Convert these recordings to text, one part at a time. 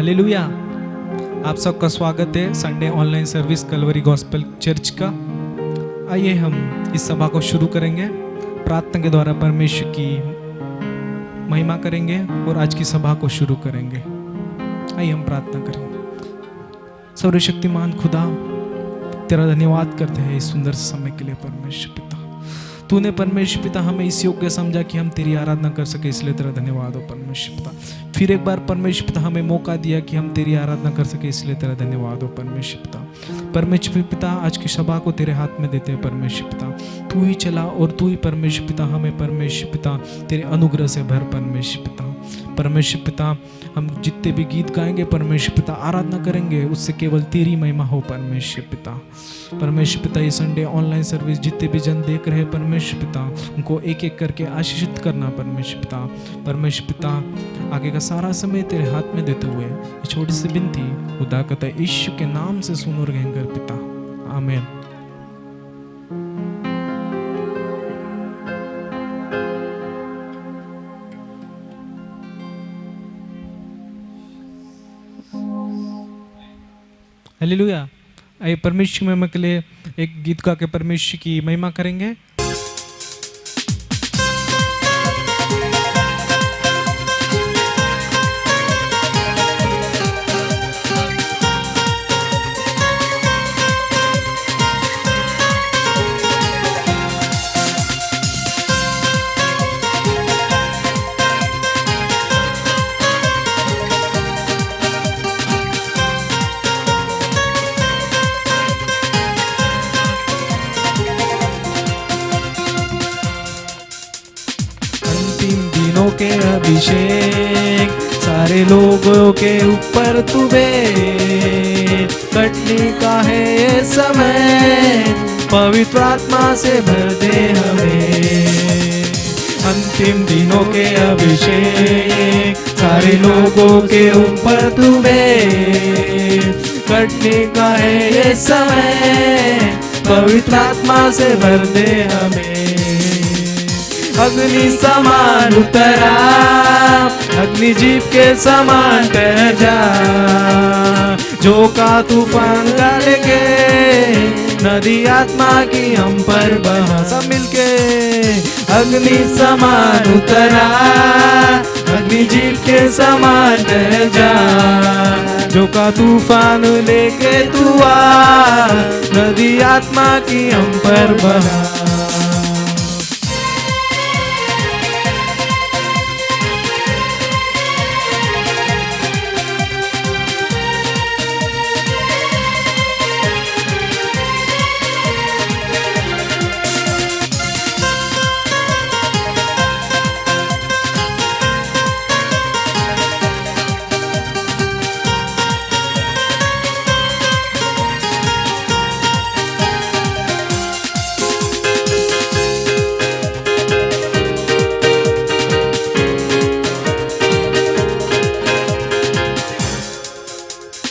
Hallelujah. आप सबका स्वागत है Sunday online service Calvary gospel church का। आइए हम इस सभा को शुरू करेंगे। प्रार्थना के द्वारा परमेश्वर की महिमा करेंगे और आज की सभा को शुरू करेंगे। आइए हम प्रार्थना करेंगे। सर्वशक्तिमान खुदा, तेरा धन्यवाद करते हैं इस सुंदर समय के लिए। परमेश्वर पिता, तूने परमेश्वर पिता हमें इस योग्य समझा कि हम तेरी आराधना कर सके, इसलिए तेरा धन्यवाद हो परमेश्वर पिता। फिर एक बार परमेश्वर पिता हमें मौका दिया कि हम तेरी आराधना कर सके, इसलिए तेरा धन्यवाद हो परमेश्वर पिता। परमेश्वर पिता, आज की सभा को तेरे हाथ में देते हैं परमेश्वर पिता। तू ही चला और तू ही परमेश्वर पिता हमें परमेश्वर पिता तेरे अनुग्रह से भर परमेश्वर पिता। परमेश्वर पिता, हम जितने भी गीत गाएंगे परमेश्वर पिता, आराधना करेंगे, उससे केवल तेरी महिमा हो परमेश्वर पिता। परमेश्वर पिता, ये संडे ऑनलाइन सर्विस जितने भी जन देख रहे हैं परमेश्वर पिता, उनको एक एक करके आशीषित करना परमेश्वर पिता। परमेश्वर पिता, आगे का सारा समय तेरे हाथ में देते हुए ये छोटी सी विनती खुदा कहता है यीशु के नाम से सुन और ग्रहण कर पिता, आमीन। हालेलुया। आइए परमेश्वर की महिमा के लिए एक गीत गा के परमेश्वर की महिमा करेंगे। के अभिषेक सारे लोगों के ऊपर तू कटने का है ये समय, पवित्र आत्मा से भर दे हमें। अंतिम दिनों के अभिषेक सारे लोगों के ऊपर तू कटने का है ये समय, पवित्र आत्मा से भर दे हमें। अग्नि समान उतरा, अग्नि जीप के समान ठहर जा, जो का तूफान डालेंगे नदी आत्मा की हम पर बहा। सब मिलके अग्नि समान उतरा, अग्नि जीप के समान ठहर जा, जो का तूफान लेके तू आ, नदी आत्मा की हम पर बहा।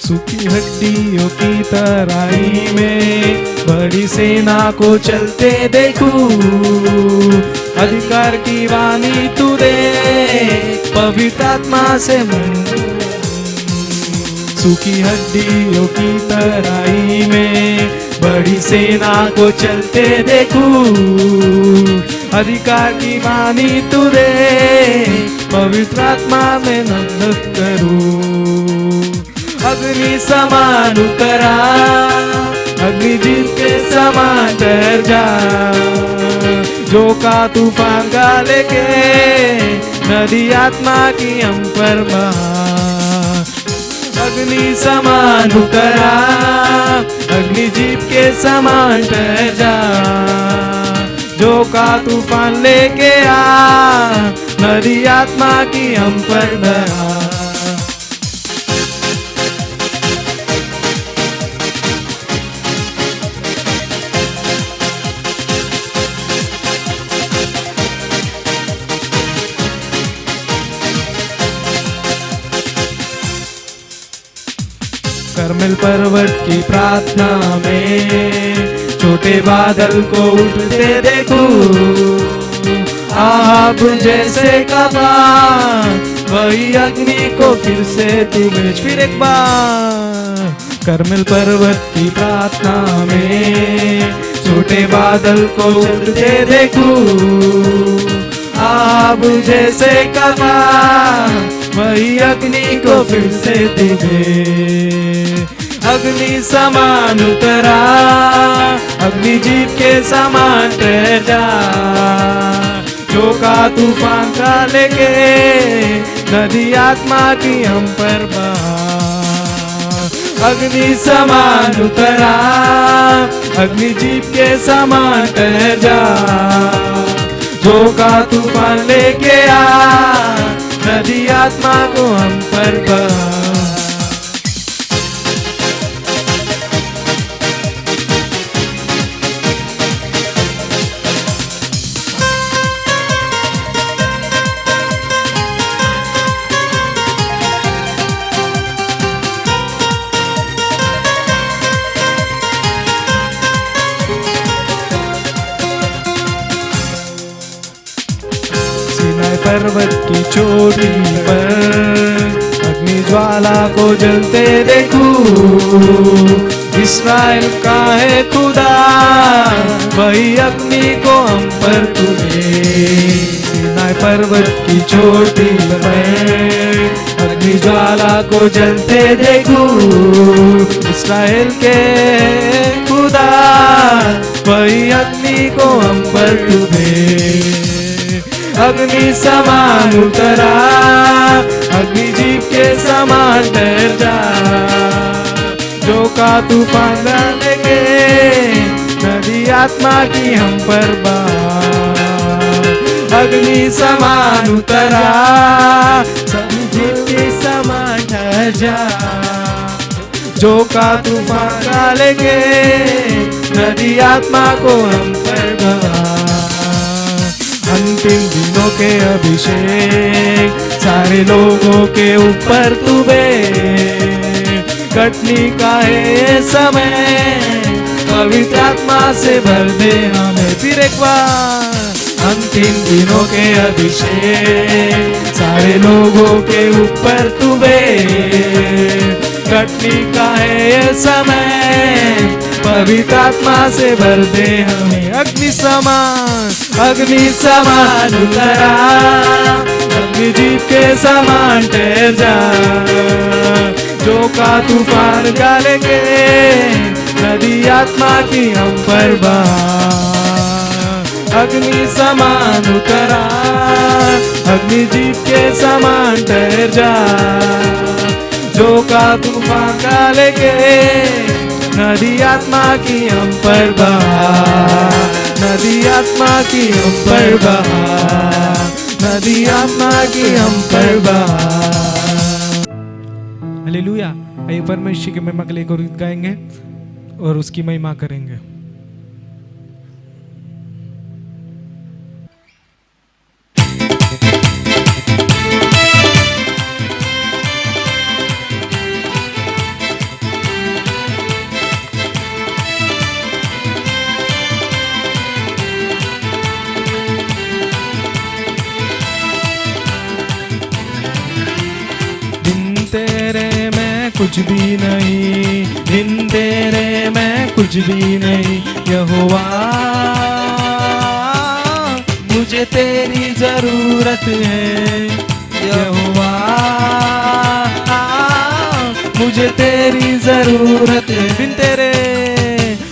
सूखी हड्डियों की तराई में बड़ी सेना को चलते देखूं, अधिकार की वाणी तू दे पवित्र आत्मा से सूखी हड्डियों की तराई में बड़ी सेना को चलते देखूं, अधिकार की वाणी तू दे पवित्र आत्मा में नंदन करूं। अग्नि समान उतरा, अग्नि जीप के समान ठहर जा, जो का तूफान गाले के नदी आत्मा की हम पर बहा। अग्नि समान उतरा, अग्नि जीप के समान ठहर जा, जो का तूफान लेके आ, नदी आत्मा की हम पर बहा। करमेल पर्वत की प्रार्थना में छोटे बादल को उठते देखूं, आप जैसे कबा वही अग्नि को फिर से तू भेज। फिर एक बार करमेल पर्वत की प्रार्थना में छोटे बादल को चलते देखूं, आब जैसे कहा वही अग्नि को फिर से तू भेज। अग्नि समान उतरा, अग्नि जीप के समान ठहर जा, जो का तूफान का लेके नदी आत्मा की हम पर बहा। अग्नि समान उतरा, अग्नि जीप के समान ठहर जा, जो का तूफान लेके आ, नदी आत्मा को हम पर बहा। पर्वत की चोटी पर अग्नि ज्वाला को जलते देखूं, इस्राएल का है खुदा वही अग्नि को हम पर तू भेज। सीनाई पर्वत की चोटी पर अग्नि ज्वाला को जलते देखूं, इस्राएल के खुदा वही अग्नि को हम पर तू भेज। अग्नि समान उतरा, अग्नि जीप के समान ठहर जा, जो का तूफान लेके नदी आत्मा की हम पर बहा। अग्नि समान उतरा, अग्नि जीप के समान ठहर जा, जो का तूफान लेके नदी आत्मा को हम पर बहा। अंतिम दिनों के अभिषेक सारे लोगों के ऊपर तू भेज। कटनी का है समय, पवित्र आत्मा से भर दे हमें। फिर एक बार अंतिम दिनों के अभिषेक सारे लोगों के ऊपर तू भेज। कटनी का है समय, पवित्र आत्मा से भर दे हमें। अग्नि समान उतरा, अग्नि जीप के समान ठहर जा, जो का तूफान गालेंगे नदी आत्मा की हम पर बहा। अग्नि समान उतरा, अग्नि जीप के समान ठहर जा, जो का तूफान गालेंगे नदी आत्मा की हम पर बहा। नदी आत्मा की हम पर बहा, नदी आत्मा की हम पर बहा। हालेलुया। आइए परमेश्वर की महिमा के लिए एक गीत गाएंगे और उसकी महिमा करेंगे। कुछ भी नहीं, बिन तेरे मैं कुछ भी नहीं। यहोवा मुझे तेरी जरूरत है, यहोवा मुझे तेरी जरूरत है।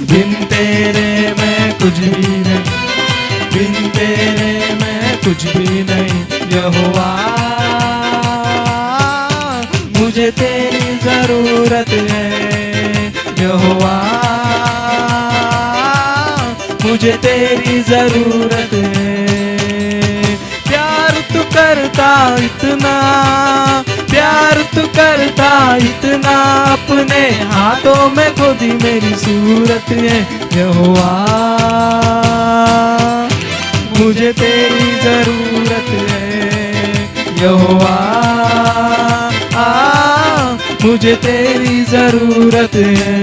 बिन तेरे मैं कुछ भी नहीं, बिन तेरे मैं कुछ भी नहीं। यहोवा मुझे तेरी जरूरत है, यहोवा मुझे तेरी जरूरत है। प्यार तू करता इतना, प्यार तू करता इतना, अपने हाथों में खुदी मेरी सूरत है। यहोवा मुझे तेरी जरूरत है, यहोवा मुझे तेरी जरूरत है।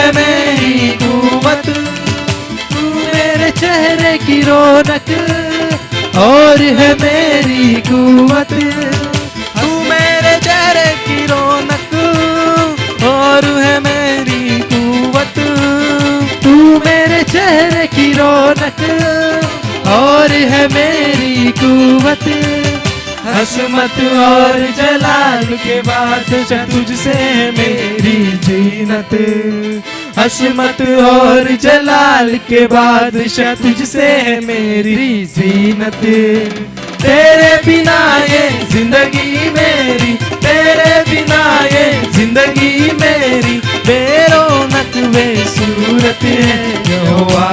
है मेरी कुव्वत, तू मेरे चेहरे की रौनक और है मेरी कुव्वत। तू मेरे चेहरे की रौनक और है मेरी कुव्वत, तू मेरे चेहरे की रौनक और है मेरी कुव्वत। हसमत और जलाल के बाद तुझसे मेरी जीनत, हसमत और जलाल के बाद तुझसे मेरी जीनत। तेरे बिना ये जिंदगी मेरी, तेरे बिना ये जिंदगी मेरी बेरौनक बेसूरत है। यहोवा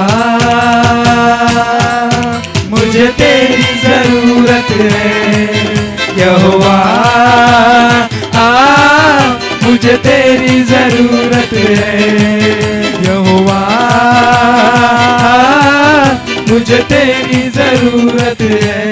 मुझे तेरी जरूरत है, यहोवा मुझे तेरी जरूरत है, यहोवा मुझे तेरी जरूरत है।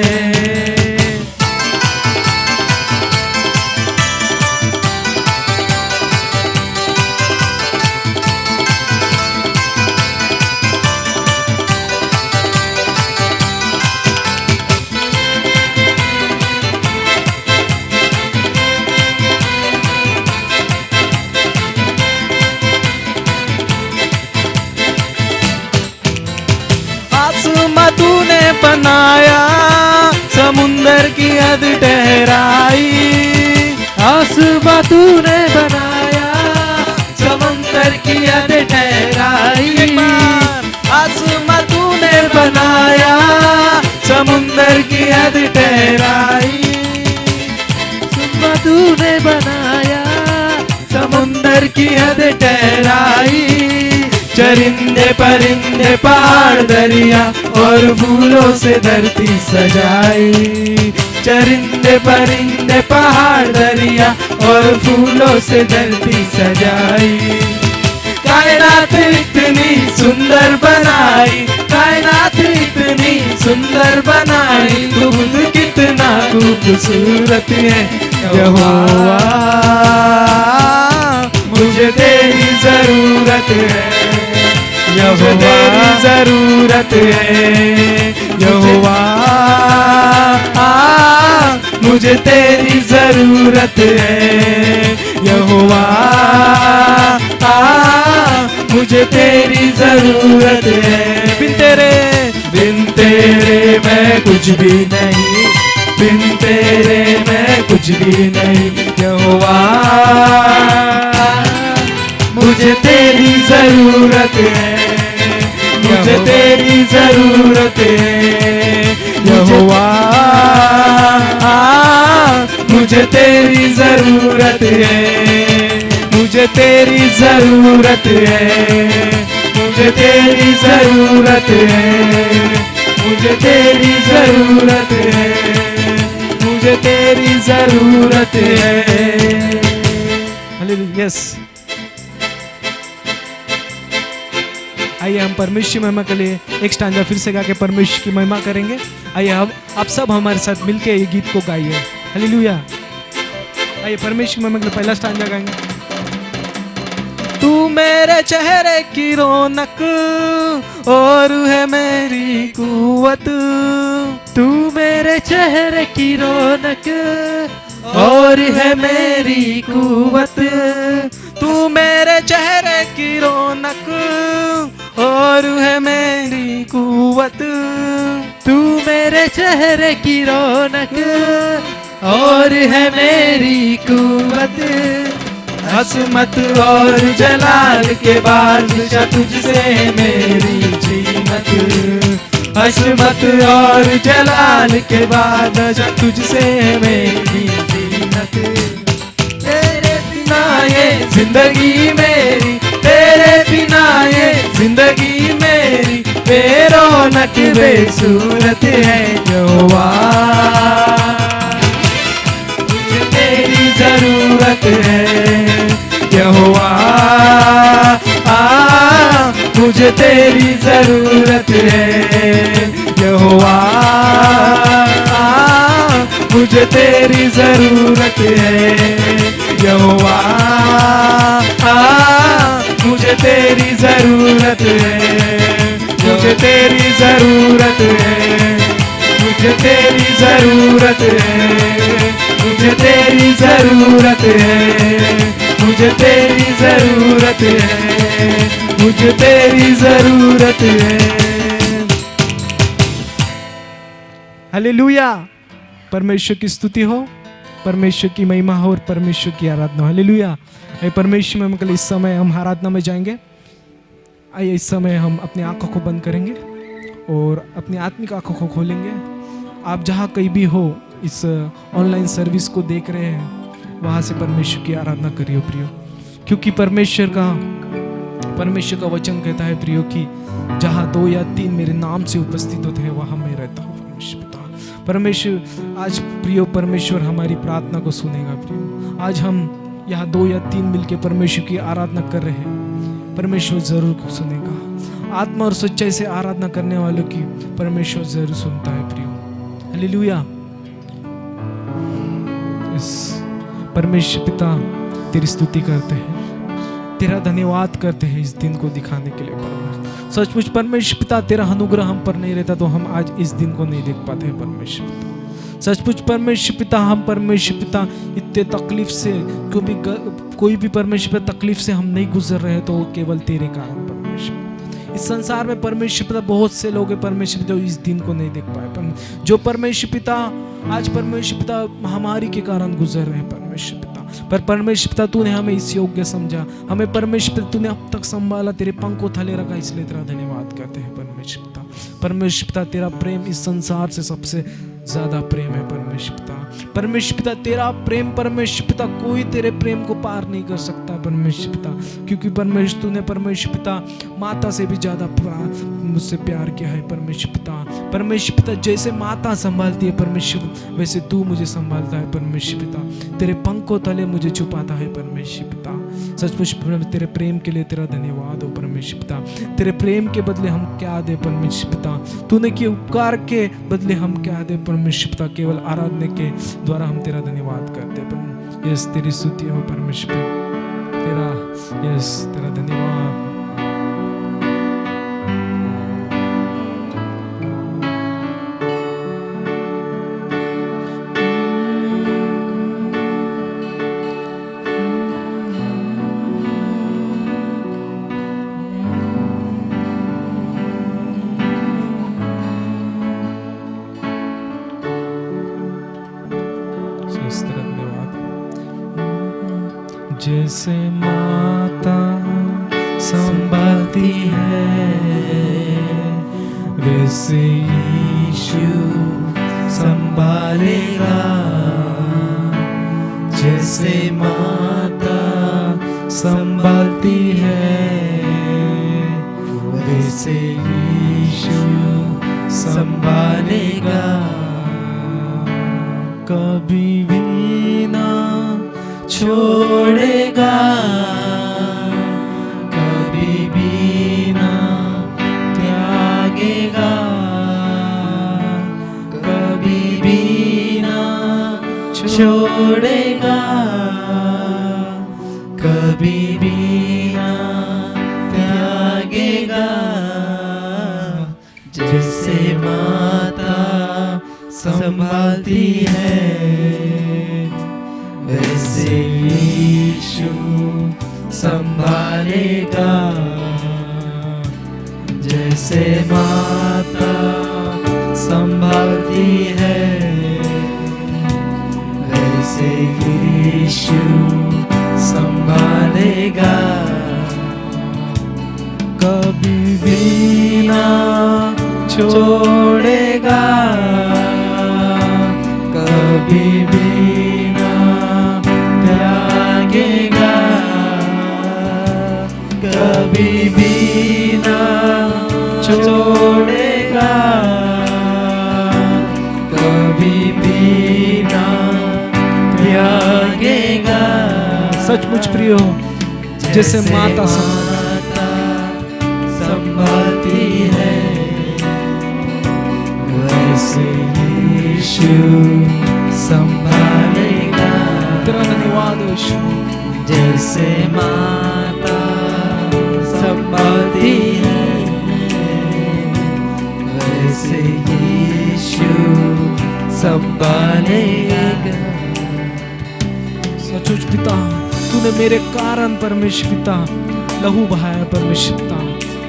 आसमां तूने बनाया, समुंदर की हद ठहराई, आसमां तूने बनाया, समंदर की हद ठहराई। आसमां तूने बनाया, समुंदर की हद ठहराई, आसमां तूने बनाया, समुंदर की हद ठहराई। चरिंदे परिंदे पहाड़ दरिया और फूलों से धरती सजाई, चरिंदे परिंदे पहाड़ दरिया और फूलों से धरती सजाई। कायनात इतनी सुंदर बनाई, कायनात इतनी सुंदर बनाई, तू खुद कितना खूबसूरत है। यहोवा मुझे तेरी जरूरत है, मुझे तेरी जरूरत है। यहोवा मुझे तेरी जरूरत है, यहोवा मुझे तेरी जरूरत है। बिन तेरे मैं कुछ भी नहीं, बिन तेरे मैं कुछ भी नहीं। यहोवा मुझे तेरी जरूरत है, मुझे तेरी जरूरत है। यहोवा मुझे तेरी जरूरत है, मुझे तेरी जरूरत है, मुझे तेरी जरूरत है, मुझे तेरी जरूरत है, मुझे तेरी जरूरत है। हालेलुया। यस, आइए हम परमेश्वर की महिमा के लिए एक स्टांजा फिर से गा के परमेश्वर की महिमा करेंगे। आइए हम आप सब हमारे साथ मिलके ये गीत को गाइए। हालेलुया। आइए परमेश्वर की महिमा के लिए पहला स्टांजा गाएंगे। तू मेरे चेहरे की रौनक और है मेरी कुव्वत, तू मेरे चेहरे की रौनक और है मेरी कुव्वत। तू मेरे चेहरे की रौनक और है मेरी कुव्वत, तू मेरे चेहरे की रौनक और है मेरी कुव्वत। हसमत और जलाल के बाद तुझसे मेरी जीनत, हसमत और जलाल के बाद तुझसे मेरी जीनत। तेरे बिना ये जिंदगी मेरी, तेरे बिना ये जिंदगी मेरी बेरौनक बेसूरत है। यहोवा मुझे तेरी जरूरत है, यहोवा मुझे तेरी जरूरत है। यहोवा मुझे तेरी जरूरत है। यहोवा मुझे तेरी जरूरत है, मुझे तेरी जरूरत है, मुझे तेरी जरूरत है, मुझे तेरी जरूरत है, मुझे तेरी जरूरत है, मुझे तेरी जरूरत है। हालेलुया। परमेश्वर की स्तुति हो, परमेश्वर की महिमा हो और परमेश्वर की आराधना हो। हालेलुया। परमेश्वर में कल इस समय हम आराधना में जाएंगे। आइए इस समय हम अपनी आंखों को बंद करेंगे और अपनी आत्मिक आंखों को खोलेंगे। आप जहाँ कहीं भी हो इस ऑनलाइन सर्विस को देख रहे हैं, वहाँ से परमेश्वर की आराधना करिए प्रियो, क्योंकि परमेश्वर का वचन कहता है प्रियो कि जहाँ 2 या 3 मेरे नाम से उपस्थित होते हैं वहाँ मैं रहता हूँ। परमेश्वर आज प्रियो परमेश्वर हमारी प्रार्थना को सुनेगा प्रियो। आज हम यहाँ 2 या 3 मिलके परमेश्वर की आराधना कर रहे हैं, परमेश्वर जरूर सुनेगा। आत्मा और सच्चाई से आराधना करने वालों की परमेश्वर जरूर सुनता है प्रियो। हालेलुया। परमेश्वर पिता तेरी स्तुति करते हैं, तेरा धन्यवाद करते हैं इस दिन को दिखाने के लिए। परमेश्वर सचमुच परमेश्वर पिता तेरा अनुग्रह हम पर नहीं रहता तो हम आज इस दिन को नहीं देख पाते हैं। परमेश्वर पिता सचमुच परमेश्वर पिता हम परमेश्वर पिता इतने तकलीफ से कोई भी परमेश्वर पिता तकलीफ से हम नहीं गुजर रहे तो केवल तेरे कारण। परमेश्वर इस संसार में परमेश्वर पिता बहुत से लोग हैं परमेश्वर पिता इस दिन को नहीं देख पाए, जो परमेश्वर पिता आज परमेश्वर पिता महामारी के कारण गुजर रहे हैं। परमेश्वर पिता पर परमेश्वर पिता तूने हमें इस योग्य समझा, हमें परमेश्वर पिता तूने अब तक संभाला, तेरे पंखों थले रखा, इसलिए तेरा धन्यवाद करते हैं। परमेश्वर पिता परमेश्वर पिता तेरा प्रेम इस संसार से सबसे ज्यादा प्रेम है। परमेश्वर पिता परमेश्वर पिता तेरा प्रेम परमेश्वर पिता कोई तेरे प्रेम को पार नहीं कर सकता। परमेश्वर पिता क्योंकि परमेश्वर तूने परमेश्वर पिता माता से भी ज्यादा मुझसे प्यार किया है। परमेश्वर परमेश्वर पिता जैसे माता संभालती है परमेश्वर वैसे तू मुझे संभालता है। परमेश्वर पिता तेरे पंखों तले मुझे छुपाता है। परमेश्वर पिता सचमुच तेरे प्रेम के लिए तेरा धन्यवाद हो। परमेश्वर पिता तेरे प्रेम के बदले हम क्या दे परमेश्वर पिता, तूने किए उपकार के बदले हम क्या दे परमेश्वर पिता, केवल आराधना के द्वारा हम तेरा धन्यवाद करते हैं। यस तेरी स्तुति हो परमेश्वर तेरा, यस तेरा धन्यवाद। जैसे माता संभालती है वैसे यीशु संभालेगा। जैसे माता संभालती है वैसे यीशु संभालेगा। कभी भी ना छोड़ेगा, कभी भी ना त्यागेगा, कभी भी ना छोड़ेगा, कभी भी ना त्यागेगा। जैसे माता संभालती है वैसे यीशु संभालेगा। जैसे माता संभालती है वैसे यीशु संभालेगा। कभी भी ना छोड़ेगा, कभी भी त्यागेगा, कभी भी ना छोड़ेगा, कभी भी ना त्यागेगा। सचमुच प्रियो जैसे माता संभालती है वैसे यीशु संभालेगा। तेरा धन्यवाद यीशु। जैसे माता संभालती है वैसे यीशु संभालेगा। सचमुच पिता, तूने मेरे कारण परमेश्वर पिता लहू बहाया परमेश्वर पिता,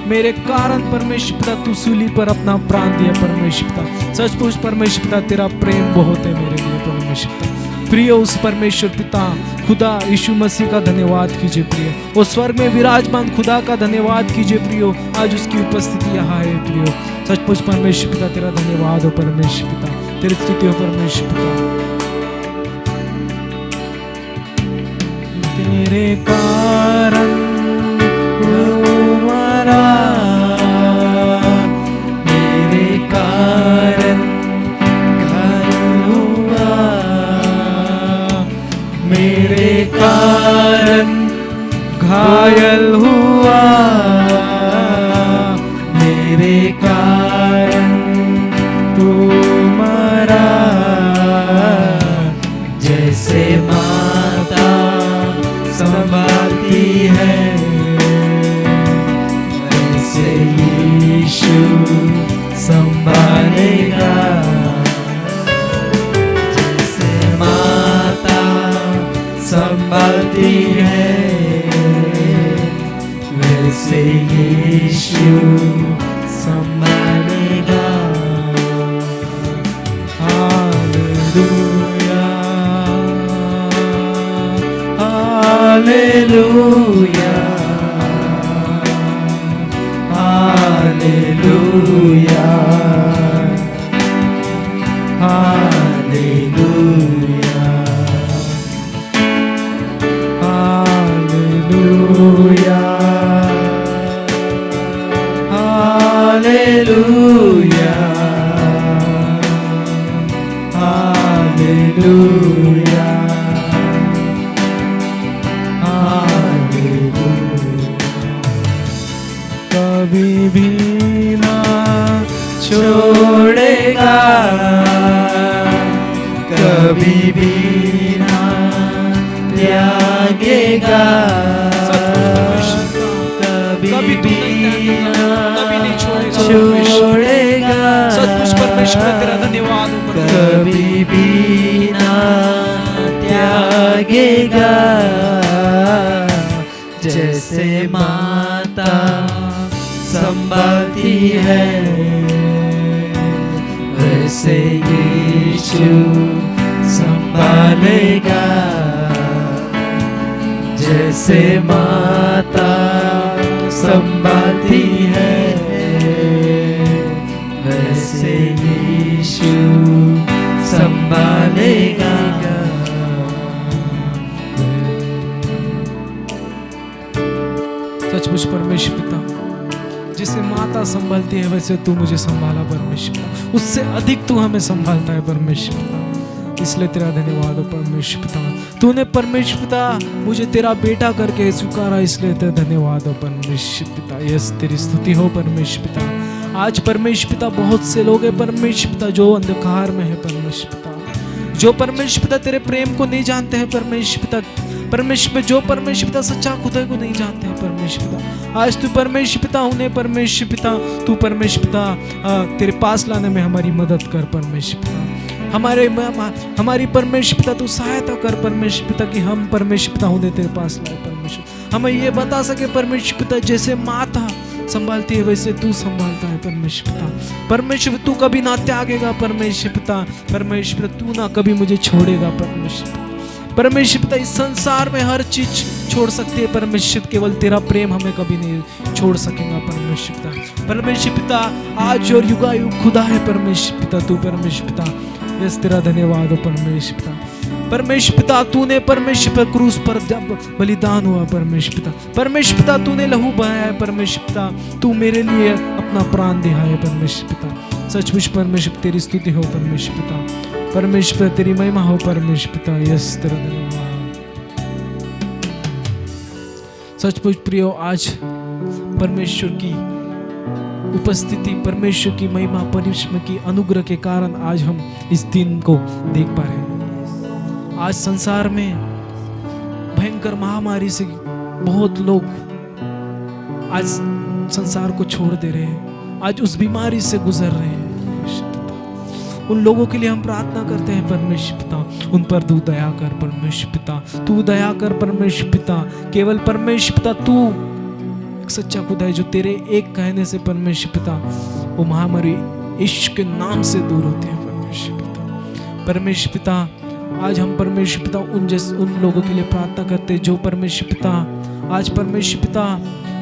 मेरे कारण परमेश्वर पिता तू सूली पर अपना प्राण दिया परमेश्वर पिता। सचमुच परमेश्वर पिता तेरा प्रेम बहुत है मेरे लिए परमेश्वर पिता। प्रिय उस परमेश्वर पिता खुदा यीशु मसीह का धन्यवाद कीजिए प्रिय, वो स्वर्ग में विराजमान खुदा का धन्यवाद कीजिए प्रियो। आज उसकी उपस्थिति यहाँ है प्रियो। सचमुच परमेश्वर पिता तेरा धन्यवाद हो परमेश्वर पिता, तेरी स्तुति हो परमेश्वर पिता। तेरे कारण हमारा, मेरे कारण घायल हुआ, मेरे कारण घायल हुआ, मेरे कारण तू मरा। जैसे माता संभालती है वैसे यीशु संभालेगा। जैसे माता संभालती है वैसे यीशु संभालेगा। Hallelujah, hallelujah, hallelujah, hallelujah, hallelujah, hallelujah, कभी भी ना छोड़ेगा, कभी भी ना त्यागेगा, कभी भी ना छोड़ेगा। सचमुच परमेश्वर तेरा धन्यवाद हो, कभी भी ना त्यागेगा। जैसे माता संभालती है वैसे यीशु संभालेगा। जैसे माता संभालती है वैसे यीशु संभालेगा। सचमुच परमेश्वर पिता, जिसे माता संभालती है वैसे तू मुझे संभाला परमेश्वर पिता, उससे अधिक तू हमें संभालता है परमेश्वर पिता। इसलिए तेरा धन्यवाद हो परमेश्वर पिता। तूने परमेश्वर पिता मुझे तेरा बेटा करके स्वीकारा, इसलिए तेरा धन्यवाद हो परमेश्वर पिता। यस तेरी स्तुति हो परमेश्वर पिता। आज परमेश्वर पिता बहुत से लोग हैं परमेश्वर पिता जो अंधकार में है परमेश्वर पिता, जो परमेश्वर पिता तेरे प्रेम को नहीं जानते हैं परमेश्वर पिता। परमेश्वर जो परमेश्वर पिता सच्चा खुदा को नहीं जानते हैं परमेश्वर पिता। आज तू परमेश्वर पिता उन्हें परमेश्वर पिता तू परमेश्वर पिता तेरे पास लाने में हमारी मदद कर परमेश्वर पिता। हमारी परमेश्वर पिता तू सहायता कर परमेश्वर पिता कि हम परमेश्वर पिता उन्हें तेरे पास लाए परमेश्वर। हमें ये बता सके परमेश्वर पिता जैसे माता संभालती है वैसे तू संभालता है परमेश्वर पिता। परमेश्वर तू कभी ना त्यागेगा परमेश्वर पिता। परमेश्वर तू ना कभी मुझे छोड़ेगा परमेश्वर। परमेश्वर पिता इस संसार में हर चीज छोड़ सकती है परमेश्वर, केवल तेरा प्रेम हमें कभी नहीं छोड़ सकेगा परमेश्वर पिता। परमेश्वर पिता आज और युगायुग खुदा है परमेश्वर पिता तू परमेश्वर पिता। यस तेरा धन्यवाद हो परमेश्वर पिता। परमेश्वर पिता तूने परमेश्वर पर क्रूस पर जब बलिदान हुआ परमेश्वर पिता, परमेश्वर पिता तूने लहू बहाया है परमेश्वर पिता, तू मेरे लिए अपना प्राण दिया है परमेश्वर पिता। सचमुच परमेश्वर तेरी स्तुति हो परमेश्वर पिता। परमेश्वर तेरी महिमा हो परमेश्वर पिता। यस तेरा धन्यवाद। सचमुच प्रियो आज परमेश्वर की उपस्थिति, परमेश्वर की महिमा, परमेश्वर की अनुग्रह के कारण आज हम इस दिन को देख पा रहे हैं। आज संसार में भयंकर महामारी से बहुत लोग आज संसार को छोड़ दे रहे हैं, आज उस बीमारी से गुजर रहे हैं। उन लोगों के लिए हम प्रार्थना करते हैं परमेश्वर पिता, उन पर तू दया कर परमेश्वर पिता, तू दया कर परमेश्वर पिता। केवल परमेश्वर पिता तू एक सच्चा खुदा है जो तेरे एक कहने से परमेश्वर पिता वो महामारी इश्क के नाम से दूर होती है परमेश्वर पिता। परमेश्वर पिता आज हम परमेश्वर पिता उन लोगों के लिए प्रार्थना करते हैं जो परमेश्वर पिता आज परमेश्वर पिता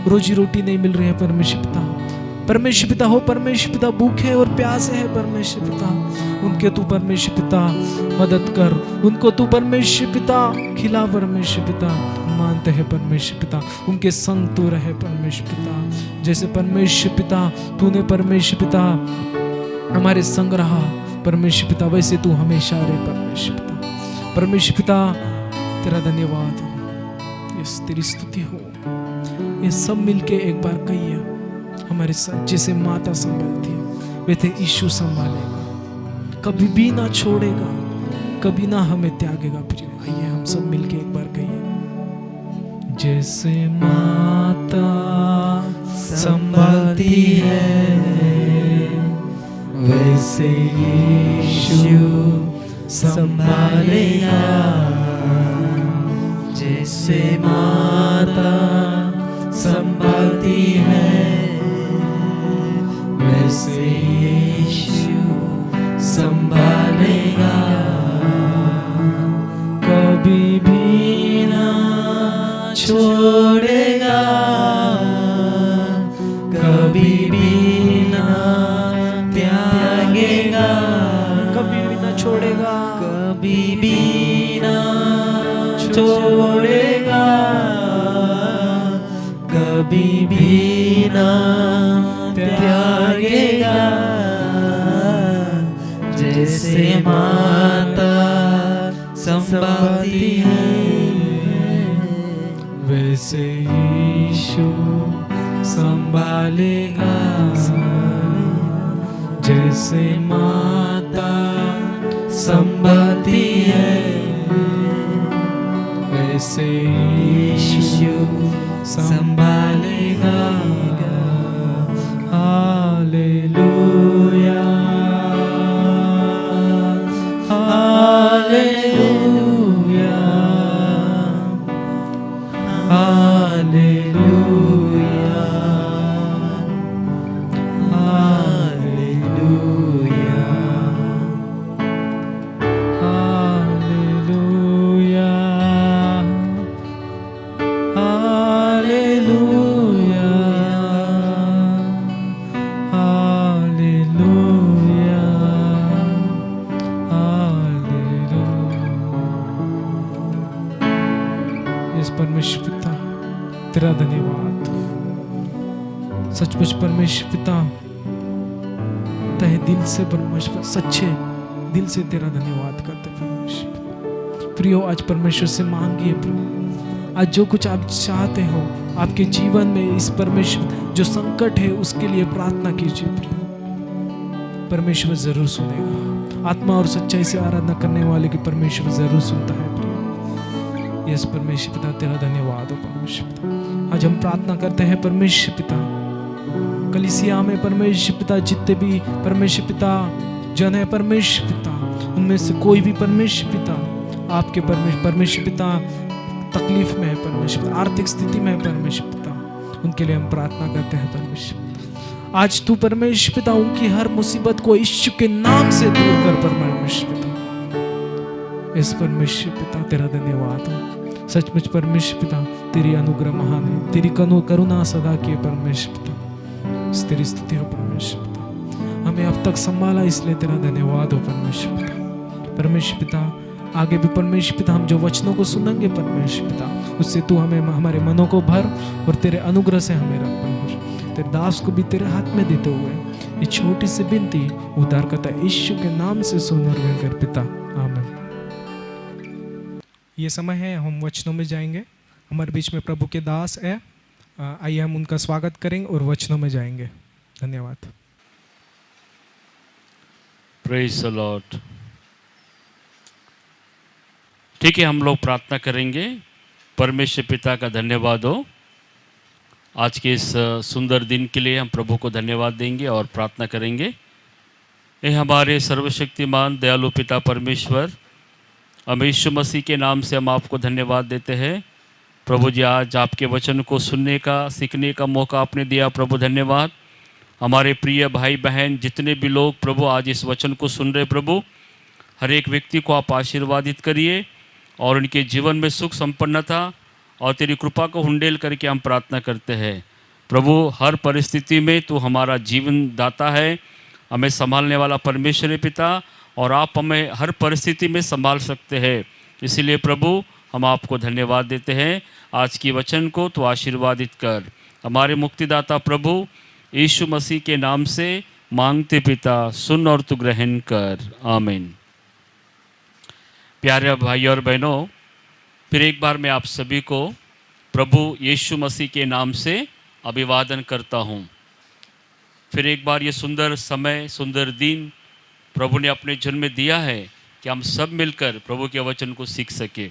रोजी रोटी नहीं मिल रही है परमेश्वर पिता। परमेश्वर पिता हो परमेश्वर पिता भूखे और प्यासे है परमेश्वर पिता, उनके तू परमेश्वर पिता मदद कर, उनको तू परमेश्वर पिता खिला परमेश्वर पिता। मानते हैं परमेश्वर पिता उनके संग तू रहे परमेश्वर पिता, जैसे परमेश्वर पिता तूने परमेश्वर पिता हमारे संग रहा परमेश्वर पिता, वैसे तू हमेशा रहे परमेश्वर पिता। परमेश्वर पिता तेरा धन्यवाद हो, यस तेरी स्तुति हो। ये सब मिलके एक बार कहिए हमारे साथ, जैसे माता संभालती है वैसे यीशु संभालेगा, कभी भी ना छोड़ेगा, कभी ना हमें त्यागेगा। प्रिय आइए हम सब मिलके एक बार कहिए, जैसे माता संभालती है वैसे यीशु संभालेगा। जैसे माता संभालती है वैसे यीशु संभालेगा। कभी भी ना छोड़ेगा, कभी भी ना त्यागेगा, कभी भी ना छोड़ेगा, कभी भी ना छोड़ेगा, कभी भी ना त्यागेगा। जैसे माता संभालती है वैसे यीशु संभालेगा। जैसे माता संभालती है वैसे यीशु संभालेगा। Hallelujah hallelujah hallelujah hallelujah hallelujah hallelujah hallelujah hallelujah. इस परमेश्वर पिता तेरा धन्यवाद, सचमुच परमेश्वर पिता तहे दिल से परमेश्वर सच्चे दिल से तेरा धन्यवाद करते परमेश्वर। प्रियो आज परमेश्वर से मांगिए प्रभु, आज जो कुछ आप चाहते हो आपके जीवन में इस परमेश्वर जो संकट है उसके लिए प्रार्थना कीजिए प्रियो, परमेश्वर जरूर सुनेगा। आत्मा और सच्चाई से आराधना करने वाले की परमेश्वर जरूर सुनता है प्रियो। यस परमेश्वर पिता तेरा धन्यवाद हो परमेश्वर पिता। आज हम प्रार्थना करते हैं परमेश्वर पिता, कलीसिया में परमेश्वर पिता जितने भी परमेश्वर पिता जन है परमेश्वर पिता, उनमें से कोई भी परमेश्वर पिता आपके परमेश्वर पिता तकलीफ में है परमेश्वर, आर्थिक स्थिति में है परमेश्वर पिता, उनके लिए हम प्रार्थना करते हैं परमेश्वर पिता। आज तू परमेश्वर पिता उनकी हर मुसीबत को यीशु के नाम से दूर कर परमेश्वर पिता। इस परमेश्वर पिता तेरा धन्यवाद हो, सचमुच परमेश्वर पिता तेरी अनुग्रह महान है, तेरी करुणा सदा की है परमेश्वर पिता। तेरी स्तुति हो परमेश्वर पिता, हमें अब तक संभाला इसलिए तेरा धन्यवाद हो परमेश्वर पिता। परमेश्वर पिता आगे भी परमेश्वर पिता हम जो वचनों को सुनेंगे परमेश्वर पिता उससे तू हमें हमारे मनों को भर और तेरे अनुग्रह से हमें रख परमेश्वर। तेरे दास को भी तेरे हाथ में देते हुए ये छोटी सी विनती उद्धारकर्ता यीशु के नाम से सुन और ग्रहण कर पिता, आमीन। ये समय है हम वचनों में जाएंगे, हमारे बीच में प्रभु के दास है, आइए हम उनका स्वागत करेंगे और वचनों में जाएंगे। धन्यवाद। Praise the Lord. ठीक है, हम लोग प्रार्थना करेंगे। परमेश्वर पिता का धन्यवाद हो, आज के इस सुंदर दिन के लिए हम प्रभु को धन्यवाद देंगे और प्रार्थना करेंगे। हे हमारे सर्वशक्तिमान दयालु पिता परमेश्वर, हम यीशु मसीह के नाम से हम आपको धन्यवाद देते हैं। प्रभु जी, आज आपके वचन को सुनने का, सीखने का मौका आपने दिया। प्रभु धन्यवाद। हमारे प्रिय भाई बहन जितने भी लोग प्रभु आज इस वचन को सुन रहे, प्रभु हर एक व्यक्ति को आप आशीर्वादित करिए और उनके जीवन में सुख संपन्नता और तेरी कृपा को हुंडेल करके हम प्रार्थना करते हैं। प्रभु हर परिस्थिति में तू हमारा जीवन दाता है, हमें संभालने वाला परमेश्वर है पिता, और आप हमें हर परिस्थिति में संभाल सकते हैं। इसीलिए प्रभु हम आपको धन्यवाद देते हैं। आज की वचन को तो आशीर्वादित कर। हमारे मुक्तिदाता प्रभु यीशु मसीह के नाम से मांगते पिता, सुन और तू ग्रहण कर। आमीन। प्यारे भाई और बहनों, फिर एक बार मैं आप सभी को प्रभु यीशु मसीह के नाम से अभिवादन करता हूँ। फिर एक बार ये सुंदर समय, सुंदर दिन प्रभु ने अपने जन्म में दिया है कि हम सब मिलकर प्रभु के वचन को सीख सके।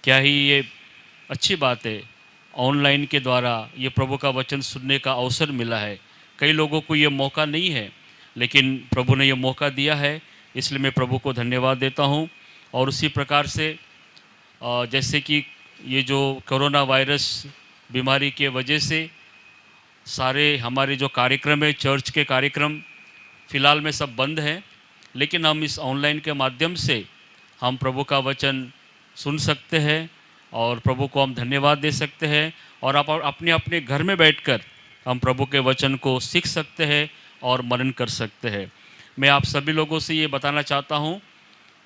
क्या ही ये अच्छी बात है, ऑनलाइन के द्वारा ये प्रभु का वचन सुनने का अवसर मिला है। कई लोगों को ये मौका नहीं है, लेकिन प्रभु ने ये मौका दिया है, इसलिए मैं प्रभु को धन्यवाद देता हूँ। और उसी प्रकार से जैसे कि ये जो कोरोना वायरस बीमारी के वजह से सारे हमारे जो कार्यक्रम है, चर्च के कार्यक्रम फ़िलहाल में सब बंद हैं, लेकिन हम इस ऑनलाइन के माध्यम से हम प्रभु का वचन सुन सकते हैं और प्रभु को हम धन्यवाद दे सकते हैं। और आप अपने अपने घर में बैठकर हम प्रभु के वचन को सीख सकते हैं और मनन कर सकते हैं। मैं आप सभी लोगों से ये बताना चाहता हूँ,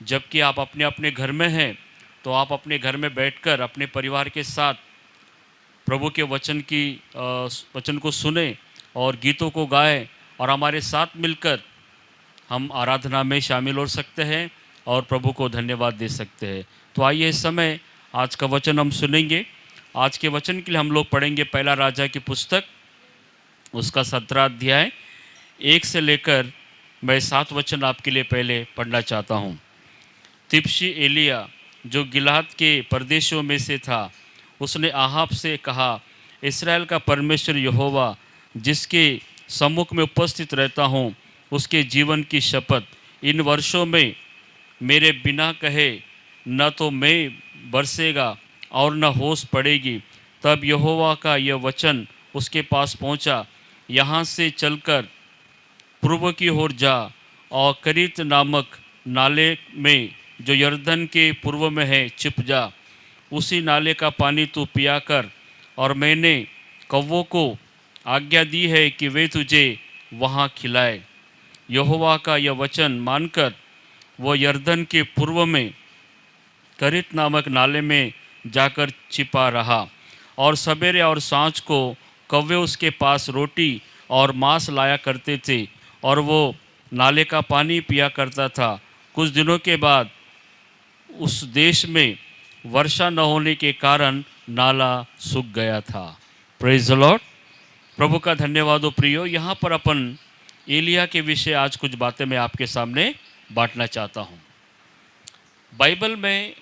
जबकि आप अपने अपने घर में हैं, तो आप अपने घर में बैठकर अपने परिवार के साथ प्रभु के वचन को सुने और गीतों को गाएं, और हमारे साथ मिलकर हम आराधना में शामिल हो सकते हैं और प्रभु को धन्यवाद दे सकते हैं। तो आइए इस समय आज का वचन हम सुनेंगे। आज के वचन के लिए हम लोग पढ़ेंगे पहला राजा की पुस्तक, उसका 17 अध्याय 1 से लेकर मैं 7 वचन आपके लिए पहले पढ़ना चाहता हूँ। तिप्शी एलिया जो गिलाद के परदेशों में से था, उसने आहाब से कहा, इस्राएल का परमेश्वर यहोवा जिसके सम्मुख में उपस्थित रहता हूँ, उसके जीवन की शपथ, इन वर्षों में मेरे बिना कहे न तो मैं बरसेगा और न होश पड़ेगी। तब यहोवा का यह वचन उसके पास पहुँचा, यहाँ से चलकर पूर्व की ओर जा और करीत नामक नाले में जो यरदन के पूर्व में है छिप जा। उसी नाले का पानी तू पिया कर, और मैंने कौवों को आज्ञा दी है कि वे तुझे वहाँ खिलाए। यहोवा का यह वचन मानकर वो यरदन के पूर्व में करीत नामक नाले में जाकर छिपा रहा, और सवेरे और सांझ को कौवे उसके पास रोटी और मांस लाया करते थे, और वो नाले का पानी पिया करता था। कुछ दिनों के बाद उस देश में वर्षा न होने के कारण नाला सूख गया था। Praise the Lord. प्रभु का धन्यवाद हो प्रियो। यहाँ पर अपन एलिया के विषय आज कुछ बातें मैं आपके सामने बांटना चाहता हूँ। बाइबल में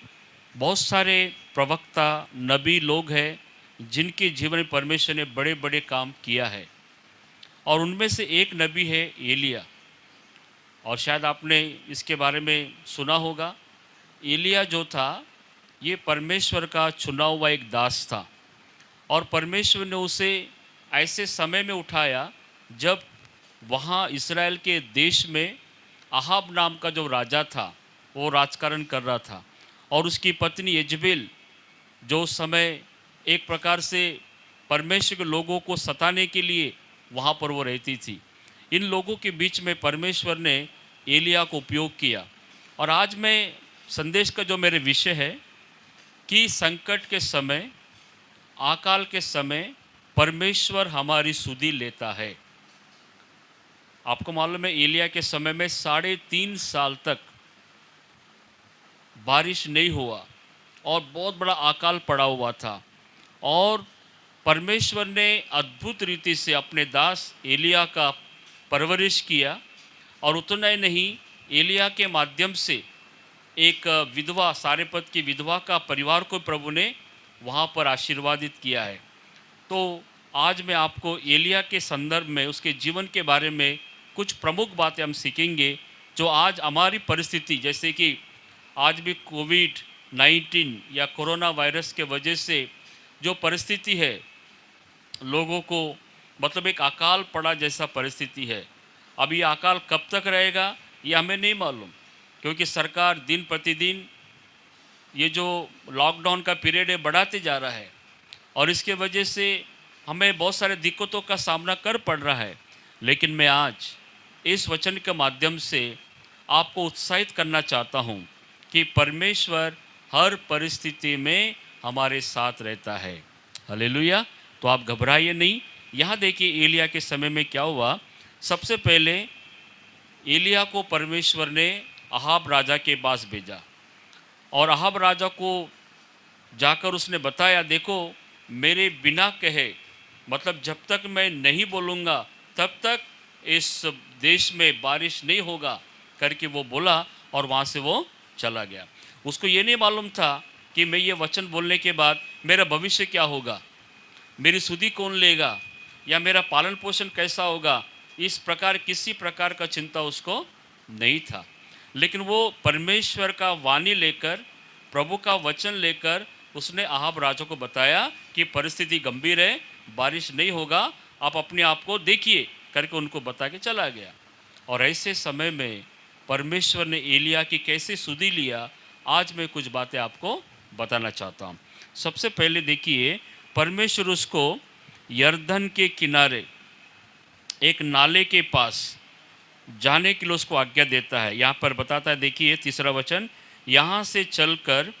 बहुत सारे प्रवक्ता, नबी लोग हैं जिनके जीवन में परमेश्वर ने बड़े बड़े काम किया है, और उनमें से एक नबी है एलिया। और शायद आपने इसके बारे में सुना होगा। एलिया जो था, ये परमेश्वर का चुना हुआ एक दास था, और परमेश्वर ने उसे ऐसे समय में उठाया जब वहाँ इस्राएल के देश में अहाब नाम का जो राजा था वो राजकारण कर रहा था, और उसकी पत्नी यजबेल जो उस समय एक प्रकार से परमेश्वर के लोगों को सताने के लिए वहाँ पर वो रहती थी। इन लोगों के बीच में परमेश्वर ने एलिया को उपयोग किया। और आज मैं संदेश का जो मेरे विषय है कि संकट के समय, अकाल के समय परमेश्वर हमारी सुधि लेता है। आपको मालूम है एलिया के समय में 3.5 साल तक बारिश नहीं हुआ और बहुत बड़ा अकाल पड़ा हुआ था, और परमेश्वर ने अद्भुत रीति से अपने दास एलिया का परवरिश किया। और उतना ही नहीं, एलिया के माध्यम से एक विधवा, सारेपत की विधवा का परिवार को प्रभु ने वहाँ पर आशीर्वादित किया है। तो आज मैं आपको एलिया के संदर्भ में, उसके जीवन के बारे में कुछ प्रमुख बातें हम सीखेंगे जो आज हमारी परिस्थिति, जैसे कि आज भी कोविड-19 या कोरोना वायरस के वजह से जो परिस्थिति है, लोगों को मतलब एक अकाल पड़ा जैसा परिस्थिति है। अब ये अकाल कब तक रहेगा ये हमें नहीं मालूम, क्योंकि सरकार दिन प्रतिदिन ये जो लॉकडाउन का पीरियड है बढ़ाते जा रहा है, और इसके वजह से हमें बहुत सारे दिक्कतों का सामना कर पड़ रहा है। लेकिन मैं आज इस वचन के माध्यम से आपको उत्साहित करना चाहता हूँ कि परमेश्वर हर परिस्थिति में हमारे साथ रहता है। हालेलुया। तो आप घबराइए नहीं। यहाँ देखिए एलिया के समय में क्या हुआ। सबसे पहले एलिया को परमेश्वर ने अहाब राजा के पास भेजा, और अहाब राजा को जाकर उसने बताया, देखो मेरे बिना कहे, मतलब जब तक मैं नहीं बोलूँगा तब तक इस देश में बारिश नहीं होगा करके वो बोला, और वहाँ से वो चला गया। उसको ये नहीं मालूम था कि मैं ये वचन बोलने के बाद मेरा भविष्य क्या होगा, मेरी सुधि कौन लेगा, या मेरा पालन पोषण कैसा होगा। इस प्रकार किसी प्रकार का चिंता उसको नहीं था। लेकिन वो परमेश्वर का वाणी लेकर, प्रभु का वचन लेकर उसने अहाब राजा को बताया कि परिस्थिति गंभीर है, बारिश नहीं होगा, आप अपने आप को देखिए करके उनको बता के चला गया। और ऐसे समय में परमेश्वर ने एलिया की कैसे सुधि लिया, आज मैं कुछ बातें आपको बताना चाहता हूँ। सबसे पहले देखिए, परमेश्वर उसको यरदन के किनारे एक नाले के पास जाने के लिए उसको आज्ञा देता है। यहाँ पर बताता है, देखिए तीसरा वचन, यहाँ से चलकर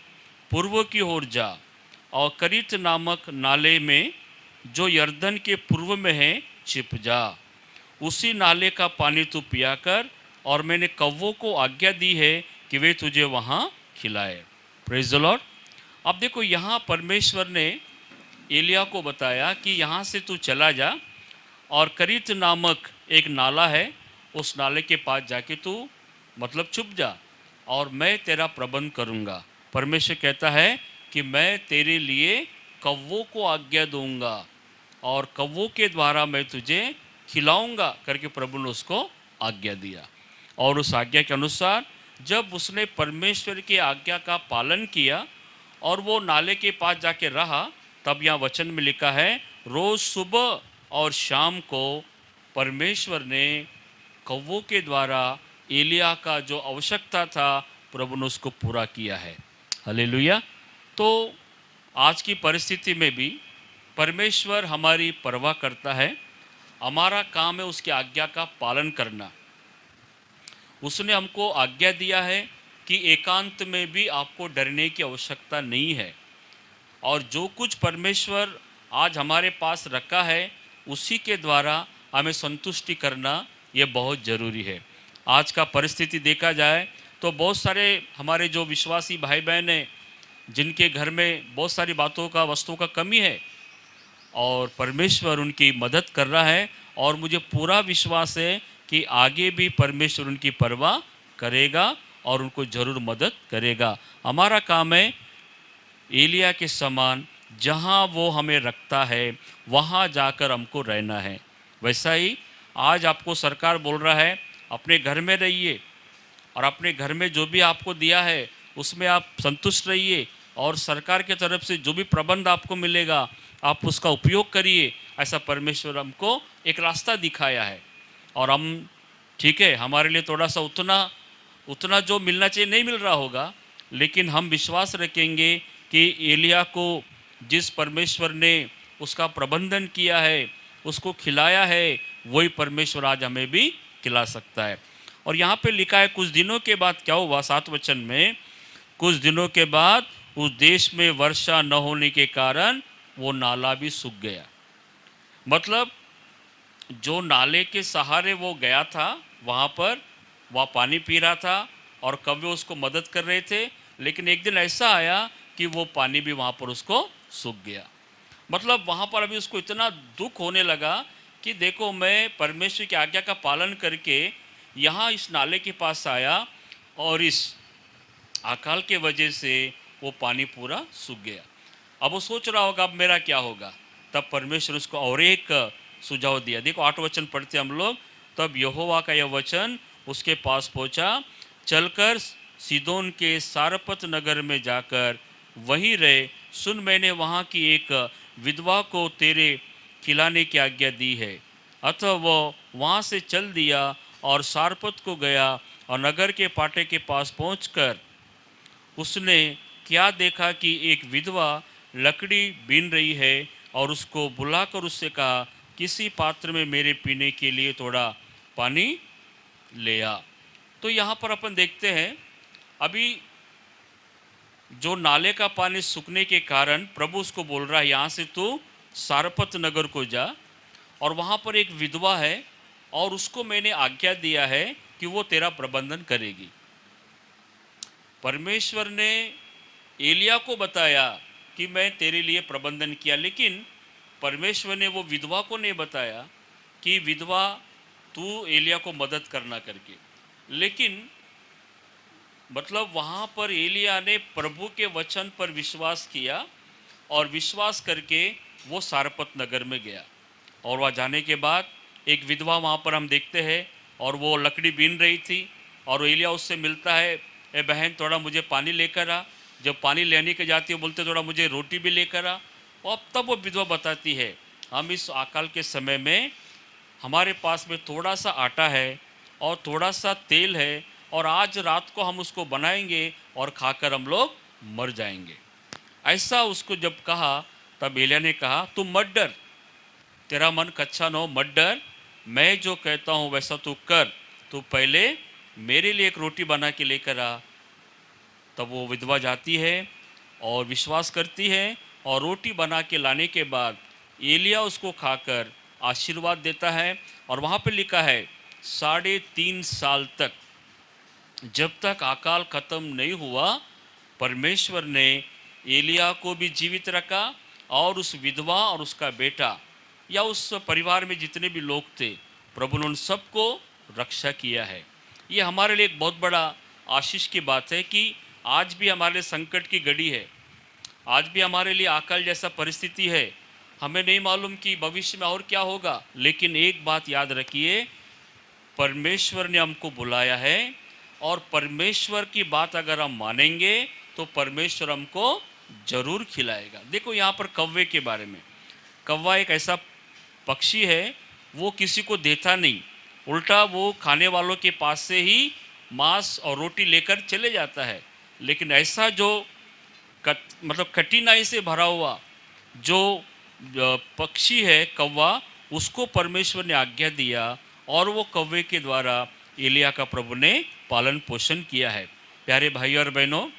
पूर्व की ओर जा और करीत नामक नाले में जो यरदन के पूर्व में है छिप जा, उसी नाले का पानी तू पिया कर, और मैंने कौवों को आज्ञा दी है कि वे तुझे वहाँ खिलाए। Praise the Lord. अब देखो यहाँ परमेश्वर ने एलिया को बताया कि यहाँ से तू चला जा और करीत नामक एक नाला है, उस नाले के पास जाके तू मतलब छुप जा और मैं तेरा प्रबंध करूँगा। परमेश्वर कहता है कि मैं तेरे लिए कौवों को आज्ञा दूंगा और कौवों के द्वारा मैं तुझे खिलाऊंगा करके प्रभु ने उसको आज्ञा दिया। और उस आज्ञा के अनुसार जब उसने परमेश्वर की आज्ञा का पालन किया और वो नाले के पास जाके रहा, तब यहाँ वचन में लिखा है, रोज़ सुबह और शाम को परमेश्वर ने कौवों के द्वारा एलिया का जो आवश्यकता था प्रभु ने उसको पूरा किया है। हालेलुया। तो आज की परिस्थिति में भी परमेश्वर हमारी परवाह करता है। हमारा काम है उसकी आज्ञा का पालन करना। उसने हमको आज्ञा दिया है कि एकांत में भी आपको डरने की आवश्यकता नहीं है, और जो कुछ परमेश्वर आज हमारे पास रखा है उसी के द्वारा हमें संतुष्टि करना ये बहुत ज़रूरी है। आज का परिस्थिति देखा जाए तो बहुत सारे हमारे जो विश्वासी भाई बहन हैं जिनके घर में बहुत सारी बातों का वस्तुओं का कमी है, और परमेश्वर उनकी मदद कर रहा है, और मुझे पूरा विश्वास है कि आगे भी परमेश्वर उनकी परवाह करेगा और उनको ज़रूर मदद करेगा। हमारा काम है एलिया के समान जहाँ वो हमें रखता है वहाँ जाकर हमको रहना है। वैसा ही आज आपको सरकार बोल रहा है अपने घर में रहिए, और अपने घर में जो भी आपको दिया है उसमें आप संतुष्ट रहिए, और सरकार की तरफ से जो भी प्रबंध आपको मिलेगा आप उसका उपयोग करिए। ऐसा परमेश्वर हमको एक रास्ता दिखाया है, और हम ठीक है, हमारे लिए थोड़ा सा उतना जो मिलना चाहिए नहीं मिल रहा होगा, लेकिन हम विश्वास रखेंगे कि एलिया को जिस परमेश्वर ने उसका प्रबंधन किया है, उसको खिलाया है, वही परमेश्वर आज हमें भी खिला सकता है। और यहाँ पे लिखा है कुछ दिनों के बाद क्या हुआ, 7 वचन में, कुछ दिनों के बाद उस देश में वर्षा न होने के कारण वो नाला भी सूख गया। मतलब जो नाले के सहारे वो गया था वहाँ पर वह पानी पी रहा था और कौवे उसको मदद कर रहे थे, लेकिन एक दिन ऐसा आया कि वो पानी भी वहाँ पर उसको सूख गया। मतलब वहाँ पर अभी उसको इतना दुख होने लगा कि देखो मैं परमेश्वर की आज्ञा का पालन करके यहाँ इस नाले के पास आया और इस अकाल के वजह से वो पानी पूरा सूख गया। अब वो सोच रहा होगा अब मेरा क्या होगा। तब परमेश्वर उसको और एक सुझाव दिया। देखो 8 वचन पढ़ते हम लोग। तब यहोवा का यह वचन उसके पास पहुंचा। चलकर सीदोन के सारपत नगर में जाकर वहीं रहे। सुन, मैंने वहाँ की एक विधवा को तेरे खिलाने की आज्ञा दी है। अतः वह वहाँ से चल दिया और सारपत को गया, और नगर के पाटे के पास पहुंचकर उसने क्या देखा कि एक विधवा लकड़ी बीन रही है, और उसको बुलाकर उससे कहा, किसी पात्र में मेरे पीने के लिए थोड़ा पानी ले आ। तो यहाँ पर अपन देखते हैं, अभी जो नाले का पानी सूखने के कारण प्रभु उसको बोल रहा है, यहाँ से तू सारपत नगर को जा, और वहाँ पर एक विधवा है, और उसको मैंने आज्ञा दिया है कि वो तेरा प्रबंधन करेगी। परमेश्वर ने एलिया को बताया कि मैं तेरे लिए प्रबंधन किया, लेकिन परमेश्वर ने वो विधवा को नहीं बताया कि विधवा तू एलिया को मदद करना करके। लेकिन मतलब वहाँ पर एलिया ने प्रभु के वचन पर विश्वास किया, और विश्वास करके वो सारपत नगर में गया। और वहाँ जाने के बाद एक विधवा वहाँ पर हम देखते हैं, और वो लकड़ी बीन रही थी, और एलिया उससे मिलता है, ए बहन थोड़ा मुझे पानी लेकर आ। जब पानी लेने के जाती है बोलते थोड़ा मुझे रोटी भी लेकर आ। और तब वो विधवा बताती है, हम इस अकाल के समय में हमारे पास में थोड़ा सा आटा है और थोड़ा सा तेल है, और आज रात को हम उसको बनाएंगे और खाकर हम लोग मर जाएंगे। ऐसा उसको जब कहा, तब एलिया ने कहा, तू मत डर, तेरा मन कच्चा न हो, मत डर, मैं जो कहता हूँ वैसा तू कर, तू पहले मेरे लिए एक रोटी बना के लेकर आ। तब वो विधवा जाती है और विश्वास करती है, और रोटी बना के लाने के बाद एलिया उसको खाकर आशीर्वाद देता है। और वहाँ पे लिखा है 3.5 साल तक, जब तक अकाल खत्म नहीं हुआ, परमेश्वर ने एलिया को भी जीवित रखा, और उस विधवा और उसका बेटा या उस परिवार में जितने भी लोग थे, प्रभु ने उन सबको रक्षा किया है। ये हमारे लिए एक बहुत बड़ा आशीष की बात है कि आज भी हमारे संकट की घड़ी है, आज भी हमारे लिए अकाल जैसा परिस्थिति है। हमें नहीं मालूम कि भविष्य में और क्या होगा, लेकिन एक बात याद रखिए, परमेश्वर ने हमको बुलाया है, और परमेश्वर की बात अगर हम मानेंगे तो परमेश्वर हमको जरूर खिलाएगा। देखो यहाँ पर कौवे के बारे में, कौवा एक ऐसा पक्षी है, वो किसी को देता नहीं, उल्टा वो खाने वालों के पास से ही मांस और रोटी लेकर चले जाता है। लेकिन ऐसा जो मतलब कठिनाई से भरा हुआ जो पक्षी है कौवा, उसको परमेश्वर ने आज्ञा दिया, और वो कौवे के द्वारा एलिया का प्रभु ने पालन पोषण किया है। प्यारे भाई और बहनों,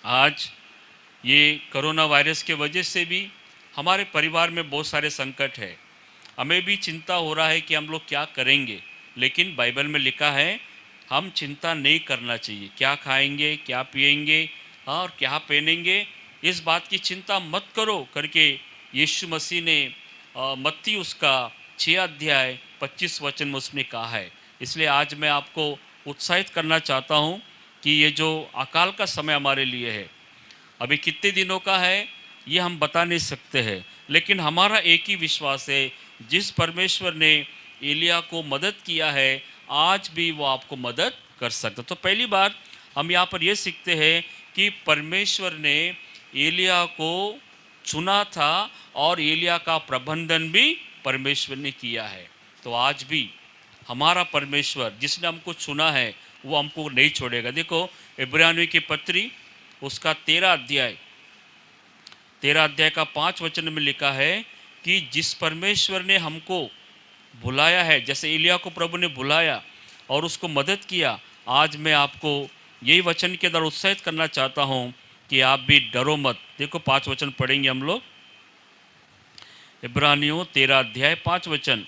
आज ये कोरोना वायरस के वजह से भी हमारे परिवार में बहुत सारे संकट है। हमें भी चिंता हो रहा है कि हम लोग क्या करेंगे, लेकिन बाइबल में लिखा है हम चिंता नहीं करना चाहिए, क्या खाएंगे, क्या पिएंगे, और क्या पहनेंगे, इस बात की चिंता मत करो करके यीशु मसीह ने मत्ती उसका 6 अध्याय 25 वचन में उसने कहा है। इसलिए आज मैं आपको उत्साहित करना चाहता हूँ कि ये जो अकाल का समय हमारे लिए है, अभी कितने दिनों का है ये हम बता नहीं सकते हैं, लेकिन हमारा एक ही विश्वास है, जिस परमेश्वर ने एलिया को मदद किया है, आज भी वो आपको मदद कर सकता। तो पहली बार हम यहाँ पर ये सीखते हैं कि परमेश्वर ने एलिया को चुना था, और एलिया का प्रबंधन भी परमेश्वर ने किया है। तो आज भी हमारा परमेश्वर जिसने हमको चुना है, वो हमको नहीं छोड़ेगा। देखो इब्रानियों की पत्री उसका 13 अध्याय का 5 वचन में लिखा है कि जिस परमेश्वर ने हमको बुलाया है, जैसे एलिया को प्रभु ने बुलाया और उसको मदद किया, आज मैं आपको यही वचन के द्वारा उत्साहित करना चाहता हूँ कि आप भी डरो मत। देखो 5 वचन पढ़ेंगे हम लोग। इब्रानियों 13 अध्याय 5 वचन,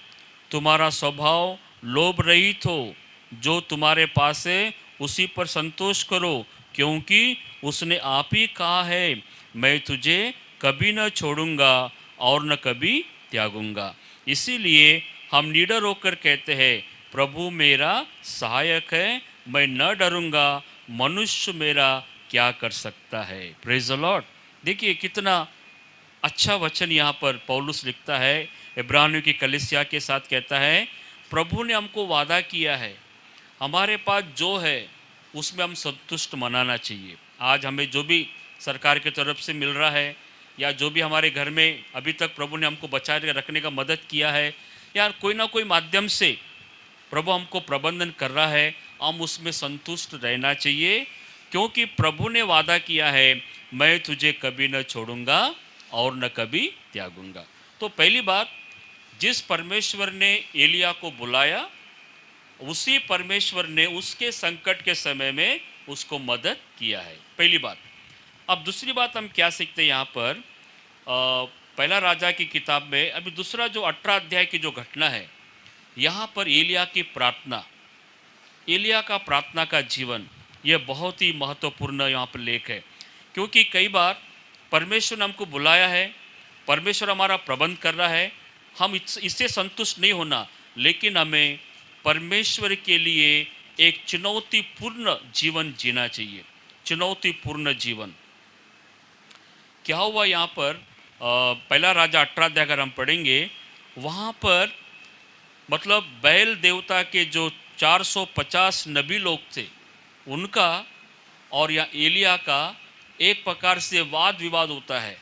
तुम्हारा स्वभाव लोभ रहित हो, जो तुम्हारे पास है उसी पर संतोष करो, क्योंकि उसने आप ही कहा है, मैं तुझे कभी न छोड़ूंगा और न कभी त्यागूंगा। इसीलिए हम निडर होकर कहते हैं, प्रभु मेरा सहायक है, मैं न डरूंगा, मनुष्य मेरा क्या कर सकता है। Praise the Lord. देखिए कितना अच्छा वचन यहाँ पर पौलुस लिखता है, इब्रानियों की कलीसिया के साथ कहता है, प्रभु ने हमको वादा किया है, हमारे पास जो है उसमें हम संतुष्ट मनाना चाहिए। आज हमें जो भी सरकार की तरफ से मिल रहा है या जो भी हमारे घर में अभी तक प्रभु ने हमको बचा के रखने का मदद किया है या कोई ना कोई माध्यम से प्रभु हमको प्रबंधन कर रहा है, हम उसमें संतुष्ट रहना चाहिए, क्योंकि प्रभु ने वादा किया है, मैं तुझे कभी न छोड़ूंगा और न कभी त्यागूंगा। तो पहली बात, जिस परमेश्वर ने एलिया को बुलाया उसी परमेश्वर ने उसके संकट के समय में उसको मदद किया है, पहली बात। अब दूसरी बात हम क्या सीखते हैं यहाँ पर, पहला राजा की किताब में अभी दूसरा जो 18 अध्याय की जो घटना है, यहाँ पर एलिया की प्रार्थना, एलिया का प्रार्थना का जीवन, यह बहुत ही महत्वपूर्ण यहाँ पर लेख है। क्योंकि कई बार परमेश्वर ने हमको बुलाया है, परमेश्वर हमारा प्रबंध कर रहा है, हम इससे संतुष्ट नहीं होना, लेकिन हमें परमेश्वर के लिए एक चुनौतीपूर्ण जीवन जीना चाहिए। चुनौतीपूर्ण जीवन क्या हुआ यहाँ पर, पहला राजा 18 अध्याय अगर हम पढ़ेंगे, वहाँ पर मतलब बैल देवता के जो 450 नबी लोग थे उनका और या एलिया का एक प्रकार से वाद विवाद होता है।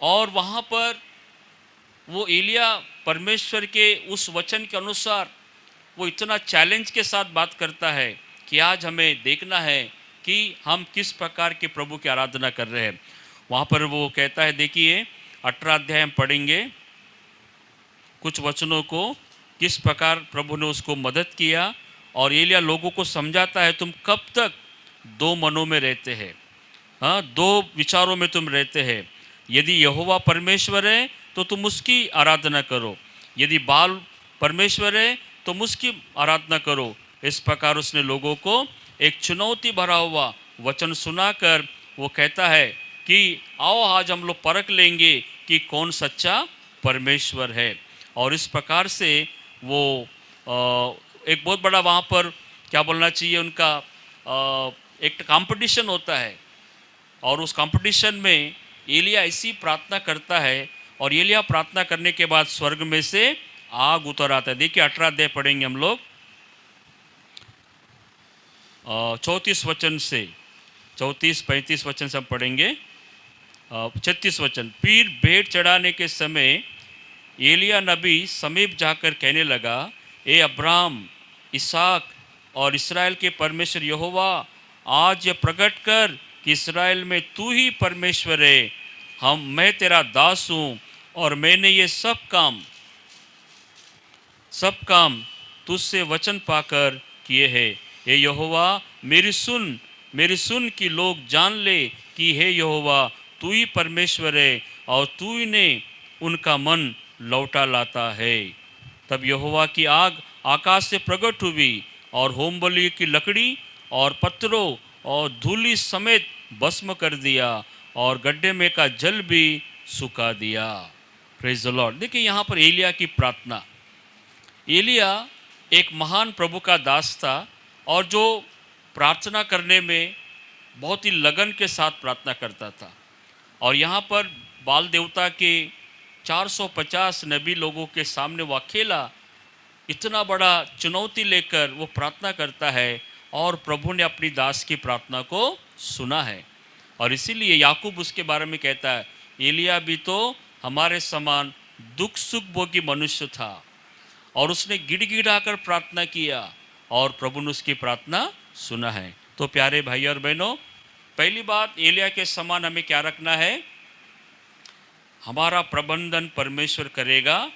और वहाँ पर वो एलिया परमेश्वर के उस वचन के अनुसार वो इतना चैलेंज के साथ बात करता है कि आज हमें देखना है कि हम किस प्रकार के प्रभु की आराधना कर रहे हैं। वहाँ पर वो कहता है, देखिए 18 अध्याय हम पढ़ेंगे कुछ वचनों को, किस प्रकार प्रभु ने उसको मदद किया। और एलिया लोगों को समझाता है, तुम कब तक दो मनों में रहते हैं, हाँ, दो विचारों में तुम रहते हैं। यदि यहोवा परमेश्वर है तो तुम उसकी आराधना करो, यदि बाल परमेश्वर है तो उसकी आराधना करो। इस प्रकार उसने लोगों को एक चुनौती भरा हुआ वचन सुनाकर वो कहता है कि आओ आज हम लोग परख लेंगे कि कौन सच्चा परमेश्वर है। और इस प्रकार से वो एक बहुत बड़ा वहाँ पर क्या बोलना चाहिए उनका एक कंपटीशन होता है। और उस कंपटीशन में एलिया ऐसी प्रार्थना करता है और एलिया प्रार्थना करने के बाद स्वर्ग में से आग उतर आता है। देखिए 18 अध्याय पढ़ेंगे हम लोग 34 वचन से, 34-35 वचन से हम पढ़ेंगे। 36 वचन, फिर भेंट चढ़ाने के समय एलिया नबी समीप जाकर कहने लगा, ए अब्राहम, इसहाक और इस्राएल के परमेश्वर यहोवा, आज यह प्रकट कर कि इस्राएल में तू ही परमेश्वर है। मैं तेरा दास हूँ और मैंने ये सब काम तुझसे वचन पाकर किए हैं। हे यहोवा, मेरी सुन कि लोग जान ले कि हे यहोवा तू ही परमेश्वर है और तू ही ने उनका मन लौटा लाता है। तब यहोवा की आग आकाश से प्रकट हुई और होमबलि की लकड़ी और पत्थरों और धूलि समेत भस्म कर दिया और गड्ढे में का जल भी सुखा दिया। Praise the Lord. देखिए यहाँ पर एलिया की प्रार्थना, एलिया एक महान प्रभु का दास था और जो प्रार्थना करने में बहुत ही लगन के साथ प्रार्थना करता था। और यहाँ पर बाल देवता के 450 नबी लोगों के सामने वो अकेला इतना बड़ा चुनौती लेकर वो प्रार्थना करता है और प्रभु ने अपनी दास की प्रार्थना को सुना है। और इसीलिए याकूब उसके बारे में कहता है, एलिया भी तो हमारे समान दुख सुख भोगी मनुष्य था और उसने गिड़गिड़ाकर प्रार्थना किया और प्रभु ने उसकी प्रार्थना सुना है। तो प्यारे भाई और बहनों, पहली बात, एलिया के समान हमें क्या रखना है, हमारा प्रबंधन परमेश्वर करेगा,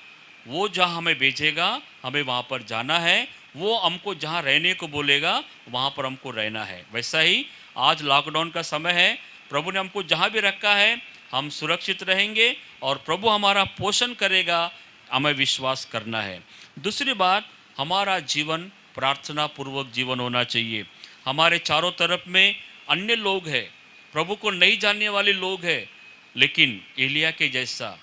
वो जहाँ हमें भेजेगा हमें वहाँ पर जाना है, वो हमको जहाँ रहने को बोलेगा वहाँ पर हमको रहना है। वैसा ही आज लॉकडाउन का समय है, प्रभु ने हमको जहाँ भी रखा है हम सुरक्षित रहेंगे और प्रभु हमारा पोषण करेगा, हमें विश्वास करना है। दूसरी बात, हमारा जीवन प्रार्थना पूर्वक जीवन होना चाहिए। हमारे चारों तरफ में अन्य लोग हैं, प्रभु को नहीं जानने वाले लोग हैं, लेकिन एलिया के जैसा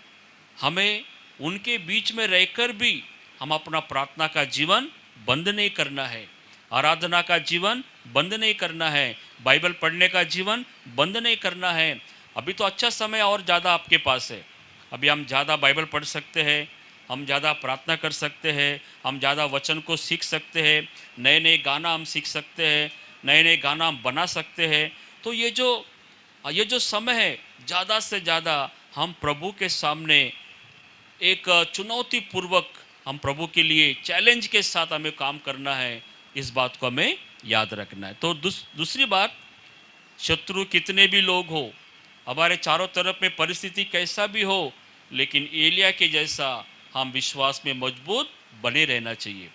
हमें उनके बीच में रहकर भी हम अपना प्रार्थना का जीवन बंद नहीं करना है, आराधना का जीवन बंद नहीं करना है, बाइबल पढ़ने का जीवन बंद नहीं करना है। अभी तो अच्छा समय और ज़्यादा आपके पास है, अभी हम ज़्यादा बाइबल पढ़ सकते हैं, हम ज़्यादा प्रार्थना कर सकते हैं, हम ज़्यादा वचन को सीख सकते हैं, नए नए गाना हम सीख सकते हैं, नए नए गाना हम बना सकते हैं। तो ये जो समय है, ज़्यादा से ज़्यादा हम प्रभु के सामने एक चुनौती पूर्वक हम प्रभु के लिए चैलेंज के साथ हमें काम करना है, इस बात को हमें याद रखना है। तो दूसरी बात, शत्रु कितने भी लोग हो, हमारे चारों तरफ में परिस्थिति कैसा भी हो, लेकिन एलिया के जैसा हम विश्वास में मजबूत बने रहना चाहिए।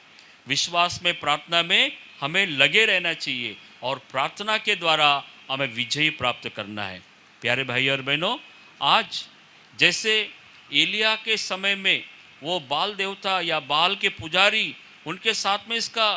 विश्वास में, प्रार्थना में हमें लगे रहना चाहिए और प्रार्थना के द्वारा हमें विजय प्राप्त करना है। प्यारे भाई और बहनों, आज जैसे एलिया के समय में वो बाल देवता या बाल के पुजारी, उनके साथ में इसका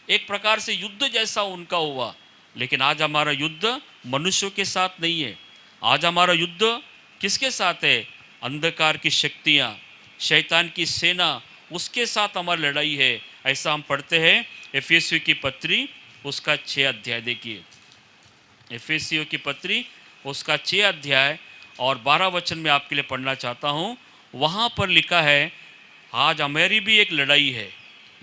एक प्रकार से युद्ध जैसा उनका हुआ, लेकिन आज हमारा युद्ध मनुष्यों के साथ नहीं है। आज हमारा युद्ध किसके साथ है? अंधकार की शक्तियाँ, शैतान की सेना, उसके साथ हमारी लड़ाई है। ऐसा हम पढ़ते हैं एफेसियों की पत्री उसका 6 अध्याय। देखिए, एफेसियों की पत्री उसका 6 अध्याय और 12 वचन में आपके लिए पढ़ना चाहता हूँ। वहाँ पर लिखा है, आज हमारी भी एक लड़ाई है,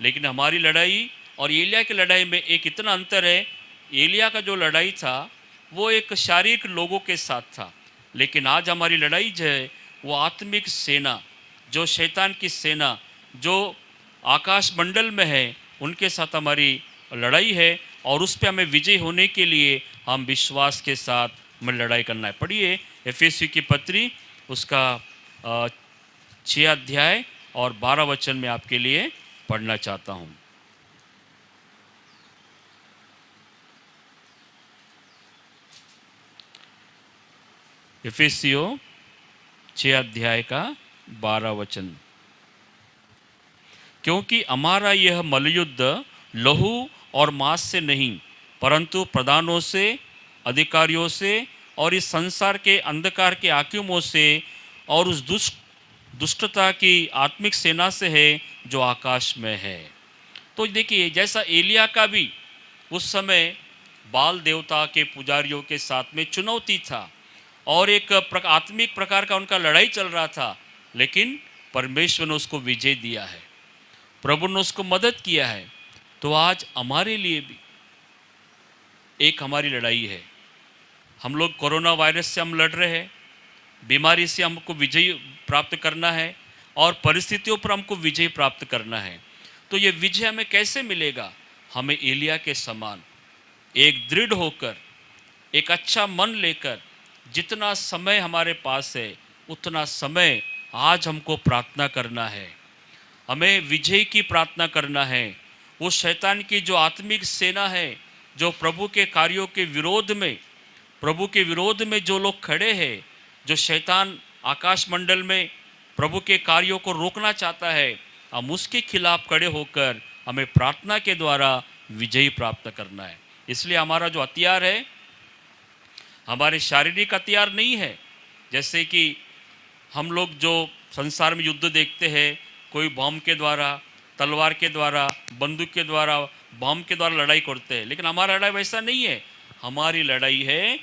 लेकिन हमारी लड़ाई और एलिया की लड़ाई में एक इतना अंतर है। एलिया का जो लड़ाई था वो एक शारीरिक लोगों के साथ था, लेकिन आज हमारी लड़ाई जो है वो आत्मिक सेना, जो शैतान की सेना, जो आकाश मंडल में है, उनके साथ हमारी लड़ाई है और उस पर हमें विजय होने के लिए हम विश्वास के साथ हमें लड़ाई करना है। पढ़िए एफेसियों की पत्री उसका 6 अध्याय और 12 वचन में आपके लिए पढ़ना चाहता हूँ। एफेसियों 6 अध्याय का 12 वचन। क्योंकि हमारा यह मल्लयुद्ध लहू और मांस से नहीं, परंतु प्रधानों से, अधिकारियों से और इस संसार के अंधकार के हाकिमों से और उस दुष्टता की आत्मिक सेना से है जो आकाश में है। तो देखिए, जैसा एलिया का भी उस समय बाल देवता के पुजारियों के साथ में चुनौती था और एक आत्मिक प्रकार का उनका लड़ाई चल रहा था, लेकिन परमेश्वर ने उसको विजय दिया है, प्रभु ने उसको मदद किया है। तो आज हमारे लिए भी एक हमारी लड़ाई है। हम लोग कोरोना वायरस से हम लड़ रहे हैं, बीमारी से हमको विजय प्राप्त करना है और परिस्थितियों पर हमको विजय प्राप्त करना है। तो ये विजय हमें कैसे मिलेगा? हमें एलिया के समान एक दृढ़ होकर, एक अच्छा मन लेकर, जितना समय हमारे पास है उतना समय आज हमको प्रार्थना करना है। हमें विजय की प्रार्थना करना है। वो शैतान की जो आत्मिक सेना है, जो प्रभु के कार्यों के विरोध में, प्रभु के विरोध में जो लोग खड़े हैं, जो शैतान आकाश मंडल में प्रभु के कार्यों को रोकना चाहता है, हम उसके खिलाफ खड़े होकर हमें प्रार्थना के द्वारा विजय प्राप्त करना है। इसलिए हमारा जो हथियार है, हमारे शारीरिक हथियार नहीं है। जैसे कि हम लोग जो संसार में युद्ध देखते हैं, कोई बम के द्वारा, तलवार के द्वारा, बंदूक के द्वारा, बम के द्वारा लड़ाई करते हैं, लेकिन हमारा लड़ाई वैसा नहीं है। हमारी लड़ाई है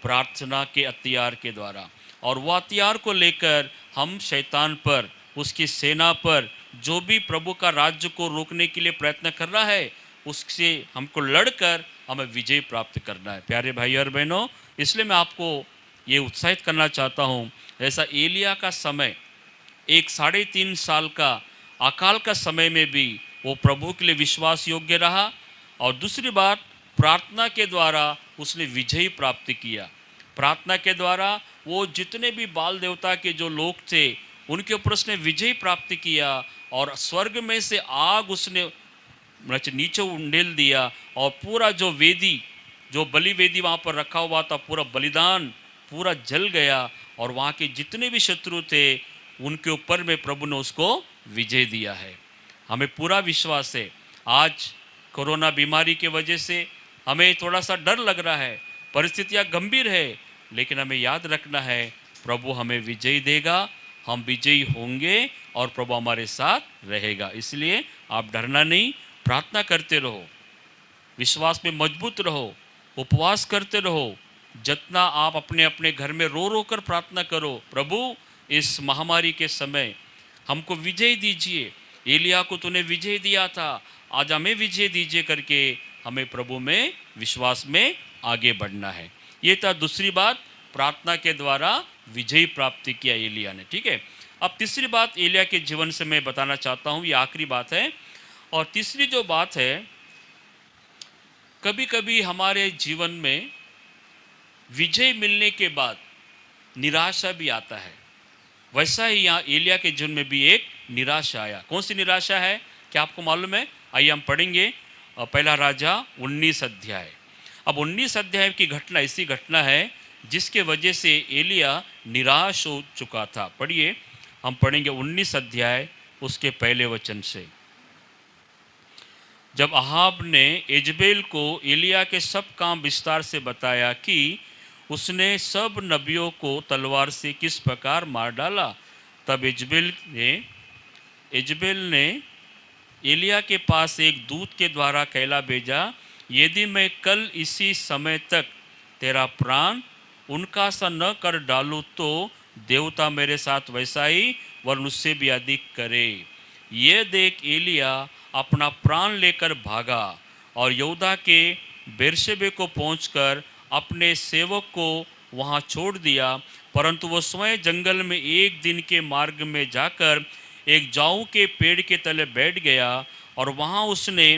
प्रार्थना के हथियार के द्वारा, और वह हथियार को लेकर हम शैतान पर, उसकी सेना पर, जो भी प्रभु का राज्य को रोकने के लिए प्रयत्न कर रहा है, उससे हमको लड़कर हमें विजय प्राप्त करना है। प्यारे भाई और बहनों, इसलिए मैं आपको ये उत्साहित करना चाहता हूँ, ऐसा एलिया का समय, एक 3.5 साल का अकाल का समय में भी वो प्रभु के लिए विश्वास योग्य रहा, और दूसरी बात, प्रार्थना के द्वारा उसने विजय प्राप्त किया। प्रार्थना के द्वारा वो जितने भी बाल देवता के जो लोग थे उनके ऊपर उसने विजय प्राप्त किया, और स्वर्ग में से आग उसने नीचे उंडेल दिया, और पूरा जो वेदी, जो बलि वेदी वहाँ पर रखा हुआ था, पूरा बलिदान पूरा जल गया, और वहाँ के जितने भी शत्रु थे उनके ऊपर में प्रभु ने उसको विजय दिया है। हमें पूरा विश्वास है। आज कोरोना बीमारी के वजह से हमें थोड़ा सा डर लग रहा है, परिस्थितियाँ गंभीर है, लेकिन हमें याद रखना है प्रभु हमें विजय देगा, हम विजयी होंगे और प्रभु हमारे साथ रहेगा। इसलिए आप डरना नहीं, प्रार्थना करते रहो, विश्वास में मजबूत रहो, उपवास करते रहो। जितना आप अपने अपने घर में रो रो कर प्रार्थना करो, प्रभु इस महामारी के समय हमको विजय दीजिए, एलिया को तूने विजय दिया था, आज हमें विजय दीजिए करके हमें प्रभु में विश्वास में आगे बढ़ना है। ये था दूसरी बात, प्रार्थना के द्वारा विजय प्राप्ति किया एलिया ने। ठीक है, अब तीसरी बात एलिया के जीवन से मैं बताना चाहता हूँ, ये आखिरी बात है। और तीसरी जो बात है, कभी कभी हमारे जीवन में विजय मिलने के बाद निराशा भी आता है। वैसा ही यहाँ एलिया के जीवन में भी एक निराशा आया। कौन सी निराशा है, क्या आपको मालूम है? आइए हम पढ़ेंगे पहला राजा 19 अध्याय। अब 19 अध्याय की घटना ऐसी घटना है जिसके वजह से एलिया निराश हो चुका था। पढ़िए, हम पढ़ेंगे 19 अध्याय उसके पहले वचन से। जब अहाब ने इजबेल को एलिया के सब काम विस्तार से बताया कि उसने सब नबियों को तलवार से किस प्रकार मार डाला, तब इजबेल ने एलिया के पास एक दूत के द्वारा कहला भेजा, यदि मैं कल इसी समय तक तेरा प्राण उनका सा न कर डालूं तो देवता मेरे साथ वैसा ही वरन उससे भी अधिक करे। ये देख एलिया अपना प्राण लेकर भागा और यहूदा के बेरशेबे को पहुंचकर अपने सेवक को वहां छोड़ दिया, परंतु वो स्वयं जंगल में एक दिन के मार्ग में जाकर एक जाऊ के पेड़ के तले बैठ गया और वहां उसने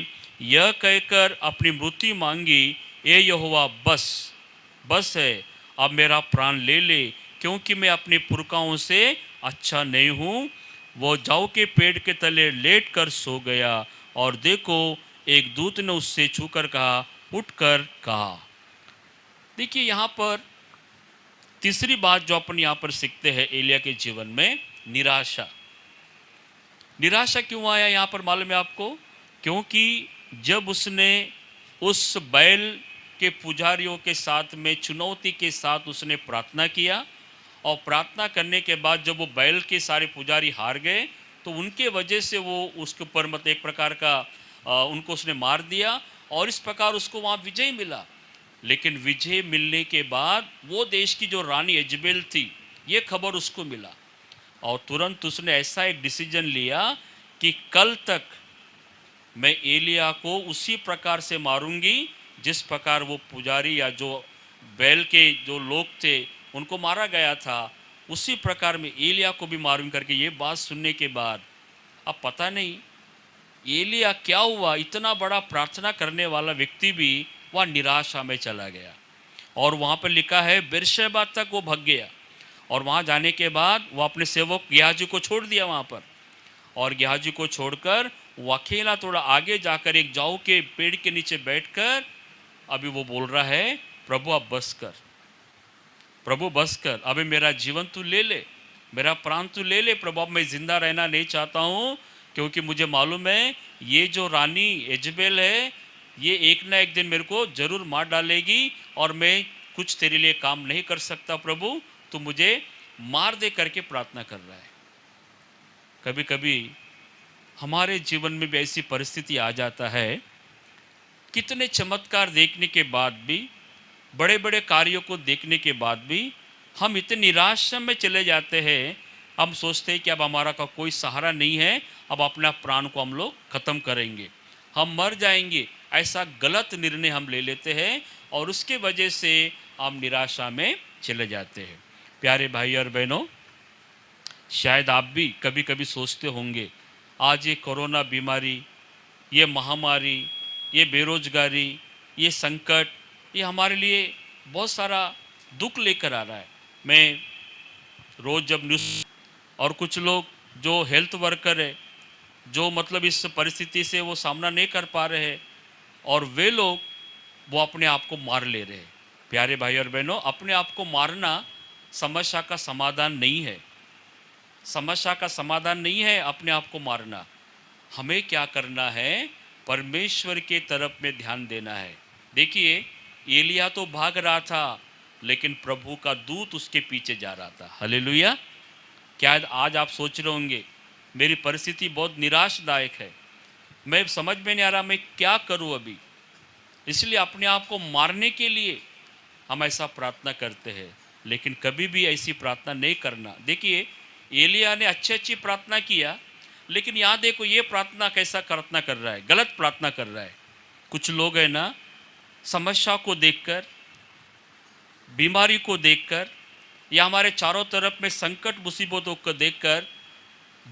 यह कहकर अपनी मृत्यु मांगी, ए यहोवा बस है, अब मेरा प्राण ले ले, क्योंकि मैं अपने पुरखाओं से अच्छा नहीं हूँ। वो जाऊ के पेड़ के तले लेट कर सो गया और देखो एक दूत ने उससे छूकर कहा, उठकर कहा। देखिए यहाँ पर तीसरी बात जो अपन यहाँ पर सीखते हैं एलिया के जीवन में, निराशा। निराशा क्यों आया यहाँ पर मालूम है आपको? क्योंकि जब उसने उस बैल के पुजारियों के साथ में चुनौती के साथ उसने प्रार्थना किया और प्रार्थना करने के बाद जब वो बैल के सारे पुजारी हार गए तो उनके वजह से वो उसके ऊपर मत एक प्रकार का उनको उसने मार दिया और इस प्रकार उसको वहाँ विजय मिला। लेकिन विजय मिलने के बाद वो देश की जो रानी इजबेल थी, ये खबर उसको मिला और तुरंत उसने ऐसा एक डिसीजन लिया कि कल तक मैं एलिया को उसी प्रकार से मारूंगी जिस प्रकार वो पुजारी या जो बैल के जो लोग थे उनको मारा गया था, उसी प्रकार में एलिया को भी मारूंगी करके ये बात सुनने के बाद अब पता नहीं एलिया क्या हुआ, इतना बड़ा प्रार्थना करने वाला व्यक्ति भी वह निराशा में चला गया और वहाँ पर लिखा है बेरशेबा तक वो भाग गया और वहाँ जाने के बाद वो अपने सेवक गेहाजी को छोड़ दिया वहाँ पर और गेहाजी को छोड़कर वो अकेला थोड़ा आगे जाकर एक जाऊ के पेड़ के नीचे बैठकर अभी वो बोल रहा है, प्रभु अब बस कर, प्रभु बस कर, अभी मेरा जीवन तू ले ले, मेरा प्राण तू ले ले प्रभु, अब मैं जिंदा रहना नहीं चाहता हूँ क्योंकि मुझे मालूम है ये जो रानी इजबेल है ये एक ना एक दिन मेरे को जरूर मार डालेगी और मैं कुछ तेरे लिए काम नहीं कर सकता प्रभु, तू मुझे मार दे करके प्रार्थना कर रहा है। कभी कभी हमारे जीवन में भी ऐसी परिस्थिति आ जाता है, कितने चमत्कार देखने के बाद भी, बड़े बड़े कार्यों को देखने के बाद भी हम इतने निराशा में चले जाते हैं, हम सोचते हैं कि अब हमारा का कोई सहारा नहीं है, अब अपना प्राण को हम लोग ख़त्म करेंगे, हम मर जाएंगे, ऐसा गलत निर्णय हम ले लेते हैं और उसके वजह से हम निराशा में चले जाते हैं। प्यारे भाई और बहनों, शायद आप भी कभी कभी सोचते होंगे आज ये कोरोना बीमारी, ये महामारी, ये बेरोजगारी, ये संकट, ये हमारे लिए बहुत सारा दुख लेकर आ रहा है। मैं रोज़ जब न्यूज़ और कुछ लोग जो हेल्थ वर्कर है जो मतलब इस परिस्थिति से वो सामना नहीं कर पा रहे हैं और वे लोग वो अपने आप को मार ले रहे हैं। प्यारे भाई और बहनों, अपने आप को मारना समस्या का समाधान नहीं है, समस्या का समाधान नहीं है अपने आप को मारना। हमें क्या करना है, परमेश्वर के तरफ में ध्यान देना है। देखिए एलिया तो भाग रहा था लेकिन प्रभु का दूत उसके पीछे जा रहा था। हालेलुया। क्या आज आप सोच रहे होंगे मेरी परिस्थिति बहुत निराशदायक है, मैं समझ में नहीं आ रहा मैं क्या करूं अभी, इसलिए अपने आप को मारने के लिए हम ऐसा प्रार्थना करते हैं, लेकिन कभी भी ऐसी प्रार्थना नहीं करना। देखिए एलिया ने अच्छी प्रार्थना किया लेकिन यहाँ देखो ये प्रार्थना कैसा प्रार्थना कर रहा है, गलत प्रार्थना कर रहा है। कुछ लोग है ना, समस्या को देखकर, बीमारी को देखकर, या हमारे चारों तरफ में संकट मुसीबतों को देखकर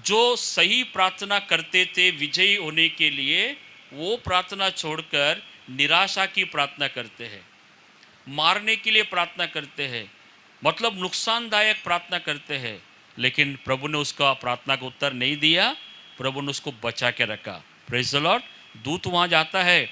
जो सही प्रार्थना करते थे विजयी होने के लिए, वो प्रार्थना छोड़कर निराशा की प्रार्थना करते हैं, मारने के लिए प्रार्थना करते हैं, मतलब नुकसानदायक प्रार्थना करते हैं। लेकिन प्रभु ने उसका प्रार्थना का उत्तर नहीं दिया, प्रभु ने उसको बचा के रखा। Praise the Lord. दूत वहाँ जाता है,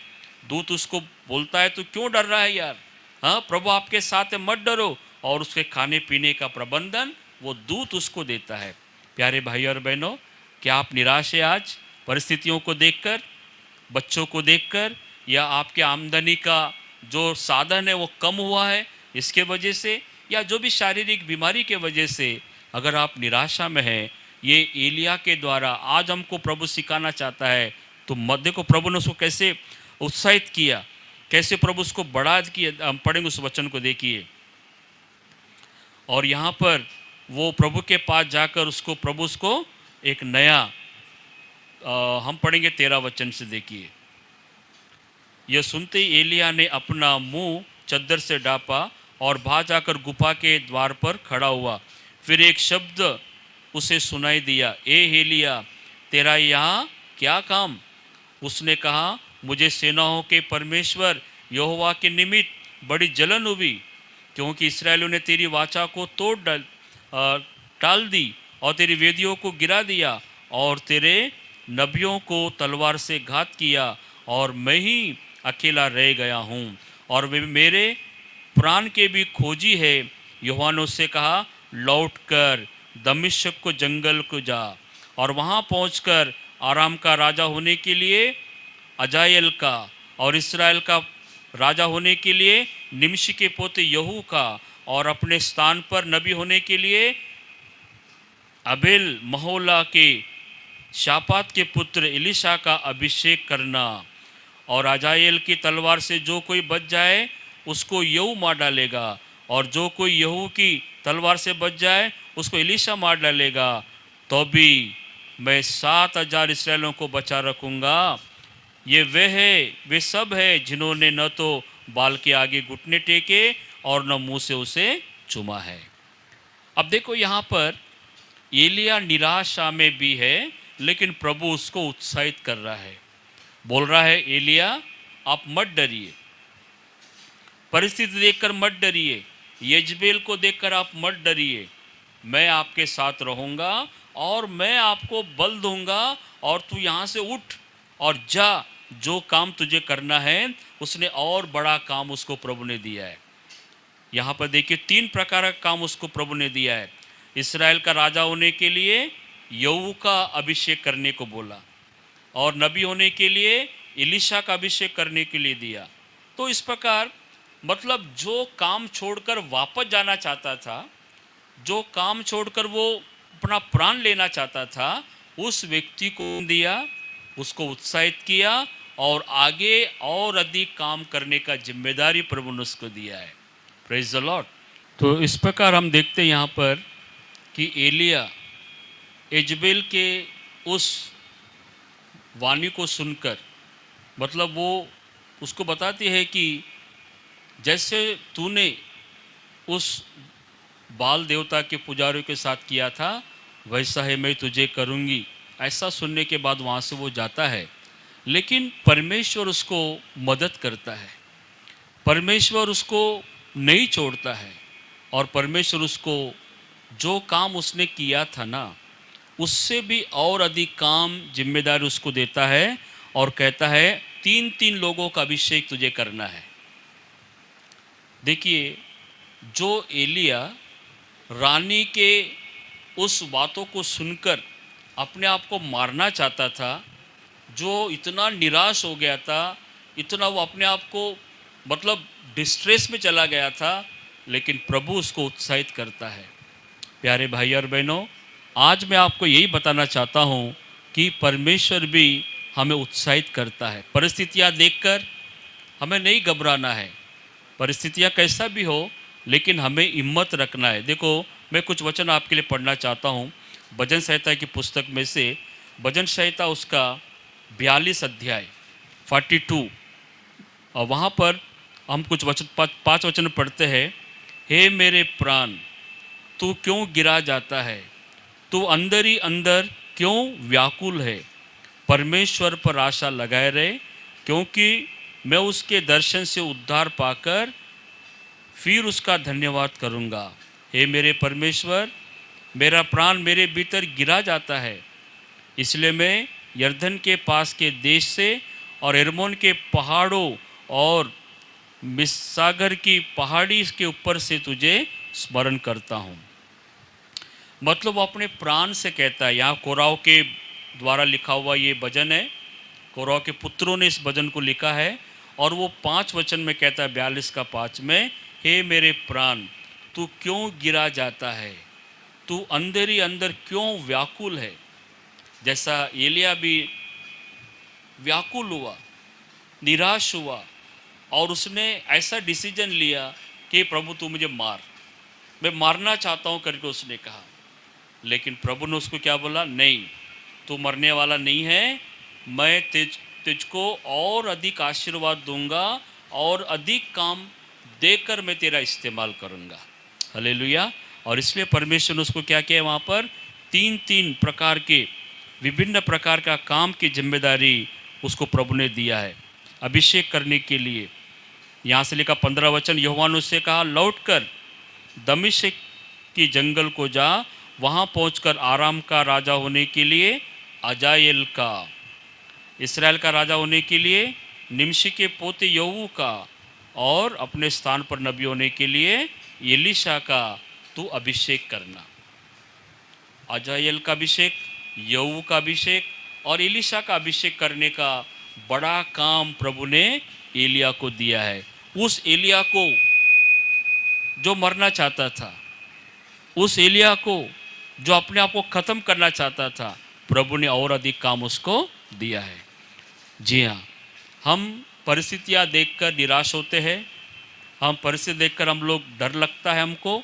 दूत उसको बोलता है, तो क्यों डर रहा है यार, हाँ प्रभु आपके साथ है, मत डरो। और उसके खाने पीने का प्रबंधन वो दूत उसको देता है। प्यारे भाई और बहनों, क्या आप निराश है आज परिस्थितियों को देखकर, बच्चों को देखकर, या आपके आमदनी का जो साधन है वो कम हुआ है इसके वजह से, या जो भी शारीरिक बीमारी के वजह से अगर आप निराशा में हैं, ये एलिया के द्वारा आज हमको प्रभु सिखाना चाहता है। तो मध्य को प्रभु ने उसको कैसे उत्साहित किया, कैसे प्रभु उसको बढ़ा किया, हम पढ़ेंगे उस वचन को, देखिए। और यहाँ पर वो प्रभु के पास जाकर उसको प्रभु उसको एक नया हम पढ़ेंगे 13 वचन से, देखिए। यह सुनते ही एलिया ने अपना मुंह चद्दर से ढांपा और बाहर जाकर गुफा के द्वार पर खड़ा हुआ। फिर एक शब्द उसे सुनाई दिया, ए एलिया, तेरा यहाँ क्या काम? उसने कहा, मुझे सेनाओं के परमेश्वर यहोवा के निमित्त बड़ी जलन हुई, क्योंकि इस्राएलियों ने तेरी वाचा को तोड़ टाल दी और तेरी वेदियों को गिरा दिया और तेरे नबियों को तलवार से घात किया, और मैं ही अकेला रह गया हूँ, और वे मेरे प्राण के भी खोजी है। यहोवा ने उससे कहा, लौटकर दमिश्क को जंगल को जा, और वहाँ पहुँचकर आराम का राजा होने के लिए अजायल का, और इसराइल का राजा होने के लिए निमशी के पोते यहू का, और अपने स्थान पर नबी होने के लिए अबेल महोला के शापात के पुत्र एलिशा का अभिषेक करना। और अजायल की तलवार से जो कोई बच जाए उसको यहू मार डालेगा, और जो कोई यहू की तलवार से बच जाए उसको एलिशा मार डालेगा। तो भी मैं 7,000 इसराइलों को बचा रखूँगा। ये वे सब है जिन्होंने न तो बाल के आगे घुटने टेके और न मुंह से उसे चूमा है। अब देखो यहाँ पर एलिया निराशा में भी है, लेकिन प्रभु उसको उत्साहित कर रहा है, बोल रहा है, एलिया आप मत डरिए, परिस्थिति देखकर मत डरिए, यजबेल को देखकर आप मत डरिए, मैं आपके साथ रहूँगा और मैं आपको बल दूंगा, और तू यहाँ से उठ और जा, जो काम तुझे करना है। उसने और बड़ा काम उसको प्रभु ने दिया है। यहाँ पर देखिए 3 प्रकार का काम उसको प्रभु ने दिया है। इस्राएल का राजा होने के लिए यहू का अभिषेक करने को बोला, और नबी होने के लिए एलिशा का अभिषेक करने के लिए दिया। तो इस प्रकार मतलब जो काम छोड़कर वापस जाना चाहता था, जो काम छोड़कर वो अपना प्राण लेना चाहता था, उस व्यक्ति को दिया, उसको उत्साहित किया, और आगे और अधिक काम करने का जिम्मेदारी प्रभु ने उसको दिया है। Praise the Lord. तो इस प्रकार हम देखते हैं यहाँ पर कि एलिया यजबेल के उस वाणी को सुनकर, मतलब वो उसको बताती है कि जैसे तूने उस बाल देवता के पुजारियों के साथ किया था, वैसा ही मैं तुझे करूँगी। ऐसा सुनने के बाद वहाँ से वो जाता है, लेकिन परमेश्वर उसको मदद करता है, परमेश्वर उसको नहीं छोड़ता है, और परमेश्वर उसको जो काम उसने किया था ना, उससे भी और अधिक काम जिम्मेदारी उसको देता है, और कहता है 3-3 लोगों का अभिषेक तुझे करना है। देखिए, जो एलिया रानी के उस बातों को सुनकर अपने आप को मारना चाहता था, जो इतना निराश हो गया था, इतना वो अपने आप को मतलब डिस्ट्रेस में चला गया था, लेकिन प्रभु उसको उत्साहित करता है। प्यारे भाई और बहनों, आज मैं आपको यही बताना चाहता हूँ कि परमेश्वर भी हमें उत्साहित करता है। परिस्थितियाँ देखकर हमें नहीं घबराना है, परिस्थितियाँ कैसा भी हो, लेकिन हमें हिम्मत रखना है। देखो, मैं कुछ वचन आपके लिए पढ़ना चाहता हूँ भजन संहिता की पुस्तक में से, भजन संहिता उसका 42 अध्याय 42, और वहाँ पर हम कुछ वचन 5 वचन पढ़ते हैं। हे मेरे प्राण, तू क्यों गिरा जाता है, तू अंदर ही अंदर क्यों व्याकुल है, परमेश्वर पर आशा लगाए रहे, क्योंकि मैं उसके दर्शन से उद्धार पाकर फिर उसका धन्यवाद करूँगा। हे मेरे परमेश्वर, मेरा प्राण मेरे भीतर गिरा जाता है, इसलिए मैं यर्दन के पास के देश से और एर्मोन के पहाड़ों और मिस्सागर की पहाड़ी के ऊपर से तुझे स्मरण करता हूँ। मतलब वो अपने प्राण से कहता है। यहाँ कोराव के द्वारा लिखा हुआ ये भजन है, कोराव के पुत्रों ने इस भजन को लिखा है, और वो 5 वचन में कहता है 42 का 5 में, हे मेरे प्राण, तू क्यों गिरा जाता है, तू अंदर ही अंदर क्यों व्याकुल है। जैसा एलिया भी व्याकुल हुआ, निराश हुआ, और उसने ऐसा डिसीजन लिया कि प्रभु तू मुझे मार, मैं मारना चाहता हूँ करके उसने कहा। लेकिन प्रभु ने उसको क्या बोला, नहीं, तू मरने वाला नहीं है, मैं तुझको और अधिक आशीर्वाद दूंगा और अधिक काम देकर मैं तेरा इस्तेमाल करूंगा। हालेलुया। और इसलिए परमेश्वर ने उसको क्या किया, वहाँ पर 3 प्रकार के विभिन्न प्रकार का काम की जिम्मेदारी उसको प्रभु ने दिया है अभिषेक करने के लिए। यहाँ से लेकर 15 वचन, यहोवा ने उससे कहा, लौटकर दमिश्क की जंगल को जा, वहाँ पहुंचकर आराम का राजा होने के लिए अजाएल का, इसराइल का राजा होने के लिए निमशी के पोते यहू का, और अपने स्थान पर नबी होने के लिए एलीशा का तू अभिषेक करना। अजाएल का अभिषेक, यहू का अभिषेक और एलीशा का अभिषेक करने का बड़ा काम प्रभु ने एलिया को दिया है। उस एलिया को जो मरना चाहता था, उस एलिया को जो अपने आप को ख़त्म करना चाहता था, प्रभु ने और अधिक काम उसको दिया है। जी हाँ, हम परिस्थितियाँ देखकर निराश होते हैं, हम परिस्थिति देखकर हम लोग डर लगता है हमको,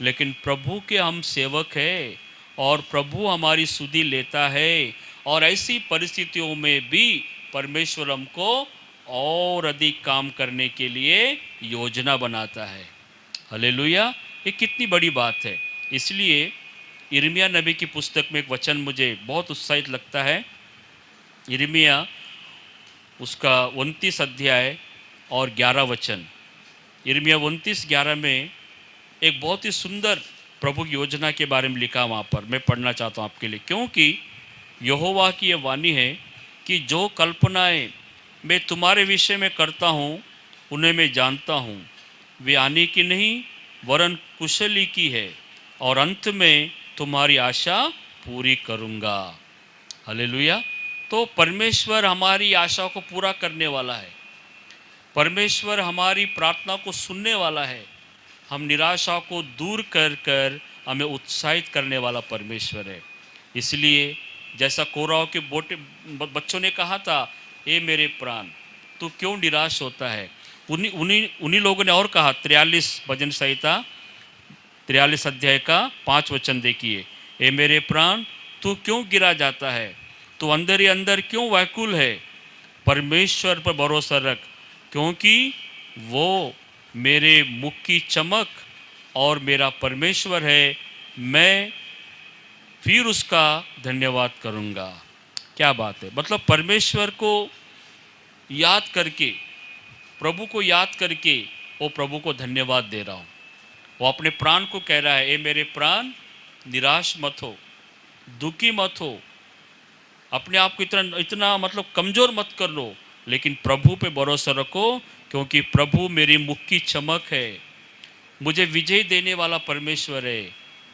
लेकिन प्रभु के हम सेवक हैं और प्रभु हमारी सुधि लेता है, और ऐसी परिस्थितियों में भी परमेश्वर हमको और अधिक काम करने के लिए योजना बनाता है। हालेलुया। ये कितनी बड़ी बात है। इसलिए यिर्मयाह नबी की पुस्तक में एक वचन मुझे बहुत उत्साहित लगता है। यिर्मयाह उसका 29 अध्याय और 11 वचन, यिर्मयाह 29:11 में एक बहुत ही सुंदर प्रभु की योजना के बारे में लिखा, वहाँ पर मैं पढ़ना चाहता हूँ आपके लिए। क्योंकि यहोवा की ये वाणी है कि जो कल्पनाएं मैं तुम्हारे विषय में करता हूँ उन्हें मैं जानता हूँ, वे आने की नहीं वरन कुशली की है, और अंत में तुम्हारी आशा पूरी करूँगा। हालेलुया। तो परमेश्वर हमारी आशा को पूरा करने वाला है, परमेश्वर हमारी प्रार्थना को सुनने वाला है, हम निराशा को दूर कर कर हमें उत्साहित करने वाला परमेश्वर है। इसलिए जैसा कोराव के बच्चों ने कहा था, हे मेरे प्राण, तू क्यों निराश होता है, उन्हीं लोगों ने और कहा, 43 भजन संहिता 43 अध्याय का 5 वचन देखिए, हे मेरे प्राण, तू क्यों गिरा जाता है, तू अंदर ही अंदर क्यों व्याकुल है, परमेश्वर पर भरोसा रख, क्योंकि वो मेरे मुख की चमक और मेरा परमेश्वर है, मैं फिर उसका धन्यवाद करूँगा। क्या बात है। मतलब परमेश्वर को याद करके, प्रभु को याद करके वो प्रभु को धन्यवाद दे रहा हूँ। वो अपने प्राण को कह रहा है, ए मेरे प्राण, निराश मत हो, दुखी मत हो, अपने आप को इतना मतलब कमज़ोर मत कर लो, लेकिन प्रभु पे भरोसा रखो, क्योंकि प्रभु मेरी मुख की चमक है, मुझे विजय देने वाला परमेश्वर है,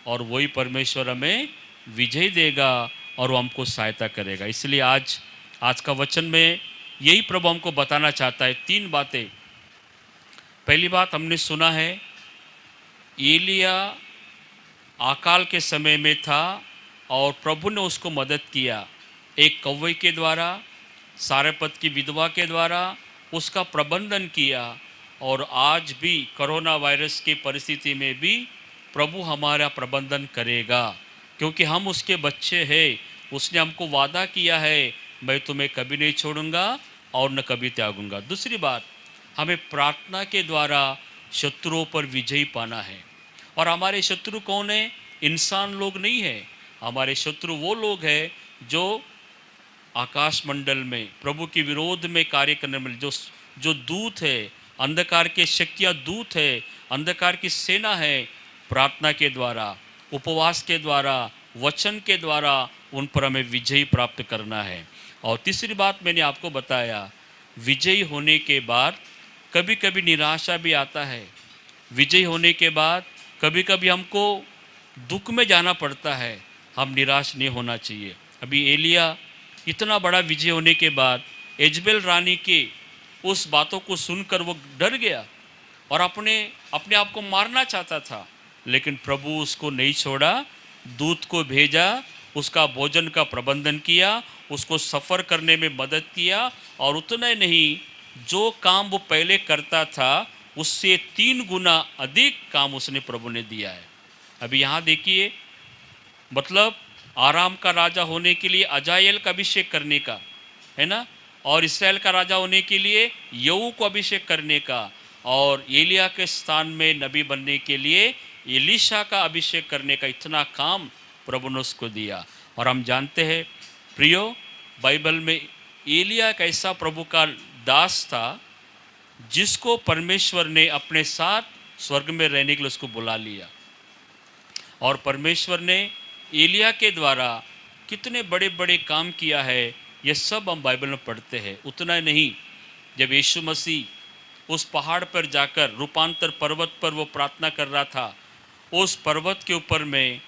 और वही परमेश्वर हमें विजय देगा और वो हमको सहायता करेगा। इसलिए आज का वचन में यही प्रभु हमको बताना चाहता है। 3 बातें। पहली बात हमने सुना है, एलिया अकाल के समय में था और प्रभु ने उसको मदद किया, एक कौवे के द्वारा, सारेपत की विधवा के द्वारा उसका प्रबंधन किया, और आज भी कोरोना वायरस की परिस्थिति में भी प्रभु हमारा प्रबंधन करेगा, क्योंकि हम उसके बच्चे हैं उसने हमको वादा किया है, मैं तुम्हें कभी नहीं छोड़ूंगा और न कभी त्यागूंगा। दूसरी बात, हमें प्रार्थना के द्वारा शत्रुओं पर विजय पाना है। और हमारे शत्रु कौन है? इंसान लोग नहीं है। हमारे शत्रु वो लोग हैं जो आकाश मंडल में प्रभु के विरोध में कार्य करने में जो दूत है, अंधकार के शक्तियाँ दूत है, अंधकार की सेना है। प्रार्थना के द्वारा, उपवास के द्वारा, वचन के द्वारा उन पर हमें विजय प्राप्त करना है। और तीसरी बात मैंने आपको बताया, विजयी होने के बाद कभी कभी निराशा भी आता है। विजयी होने के बाद कभी कभी हमको दुख में जाना पड़ता है। हम निराश नहीं होना चाहिए। अभी एलिया इतना बड़ा विजय होने के बाद एजबेल रानी के उस बातों को सुनकर वो डर गया और अपने आप को मारना चाहता था, लेकिन प्रभु उसको नहीं छोड़ा, दूत को भेजा, उसका भोजन का प्रबंधन किया, उसको सफ़र करने में मदद किया। और उतना ही नहीं, जो काम वो पहले करता था उससे 3 गुना अधिक काम उसने प्रभु ने दिया है। अभी यहाँ देखिए, मतलब आराम का राजा होने के लिए अजायल का अभिषेक करने का है ना, और इसराइल का राजा होने के लिए यहू को अभिषेक करने का, और एलिया के स्थान में नबी बनने के लिए एलीशा का अभिषेक करने का इतना काम प्रभु ने उसको दिया। और हम जानते हैं प्रियो, बाइबल में एलिया एक ऐसा प्रभु का दास था जिसको परमेश्वर ने अपने साथ स्वर्ग में रहने के लिए उसको बुला लिया। और परमेश्वर ने एलिया के द्वारा कितने बड़े बड़े काम किया है, ये सब हम बाइबल में पढ़ते हैं। उतना नहीं, जब यीशु मसीह उस पहाड़ पर जाकर रूपांतर पर्वत पर वो प्रार्थना कर रहा था, उस पर्वत के ऊपर में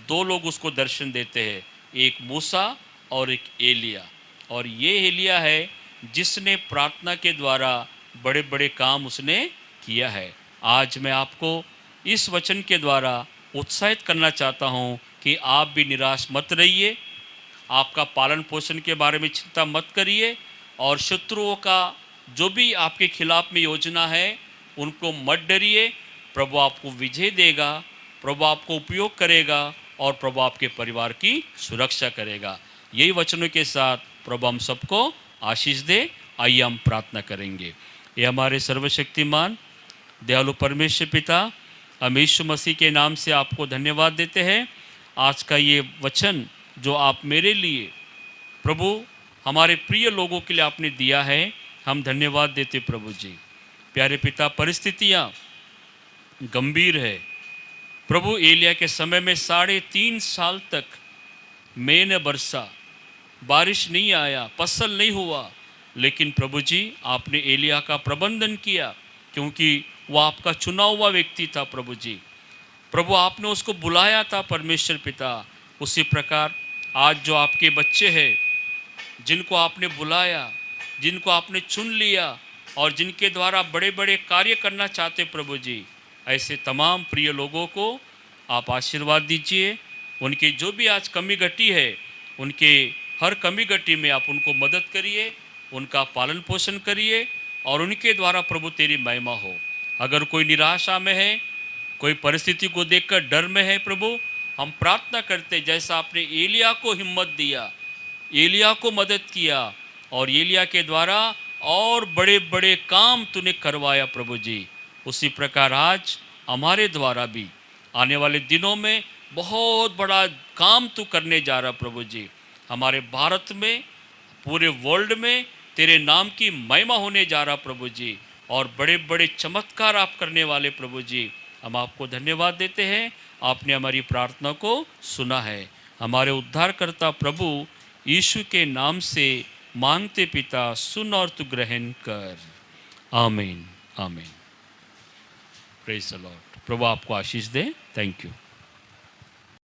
2 लोग उसको दर्शन देते हैं, एक मूसा और एक एलिया। और ये एलिया है जिसने प्रार्थना के द्वारा बड़े बड़े काम उसने किया है। आज मैं आपको इस वचन के द्वारा उत्साहित करना चाहता हूँ कि आप भी निराश मत रहिए, आपका पालन पोषण के बारे में चिंता मत करिए, और शत्रुओं का जो भी आपके खिलाफ में योजना है उनको मत डरिए। प्रभु आपको विजय देगा, प्रभु आपको उपयोग करेगा, और प्रभु आपके परिवार की सुरक्षा करेगा। यही वचनों के साथ प्रभु हम सबको आशीष दे। आइए हम प्रार्थना करेंगे। ये हमारे सर्वशक्तिमान दयालु परमेश्वर पिता, हम यीशु मसीह के नाम से आपको धन्यवाद देते हैं। आज का ये वचन जो आप मेरे लिए, प्रभु हमारे प्रिय लोगों के लिए आपने दिया है, हम धन्यवाद देते प्रभु जी। प्यारे पिता, परिस्थितियाँ गंभीर है प्रभु। एलिया के समय में 3.5 साल तक मैंने बरसा, बारिश नहीं आया, फसल नहीं हुआ, लेकिन प्रभु जी आपने एलिया का प्रबंधन किया, क्योंकि वो आपका चुना हुआ व्यक्ति था प्रभु जी। प्रभु आपने उसको बुलाया था परमेश्वर पिता। उसी प्रकार आज जो आपके बच्चे हैं, जिनको आपने बुलाया, जिनको आपने चुन लिया और जिनके द्वारा बड़े बड़े कार्य करना चाहते प्रभु जी, ऐसे तमाम प्रिय लोगों को आप आशीर्वाद दीजिए। उनकी जो भी आज कमी घटी है, उनके हर कमी घटी में आप उनको मदद करिए, उनका पालन पोषण करिए, और उनके द्वारा प्रभु तेरी महिमा हो। अगर कोई निराशा में है, कोई परिस्थिति को देखकर डर में है, प्रभु हम प्रार्थना करते जैसा आपने एलिया को हिम्मत दिया, एलिया को मदद किया, और एलिया के द्वारा और बड़े बड़े काम तूने करवाया प्रभु जी, उसी प्रकार आज हमारे द्वारा भी आने वाले दिनों में बहुत बड़ा काम तू करने जा रहा प्रभु जी। हमारे भारत में, पूरे वर्ल्ड में तेरे नाम की महिमा होने जा रहा प्रभु जी, और बड़े बड़े चमत्कार आप करने वाले प्रभु जी। हम आपको धन्यवाद देते हैं, आपने हमारी प्रार्थना को सुना है। हमारे उद्धारकर्ता प्रभु यीशु के नाम से मांगते पिता, सुन और तू ग्रहण कर। आमीन, आमीन। Praise the Lord. प्रभु आपको आशीष दे। Thank you.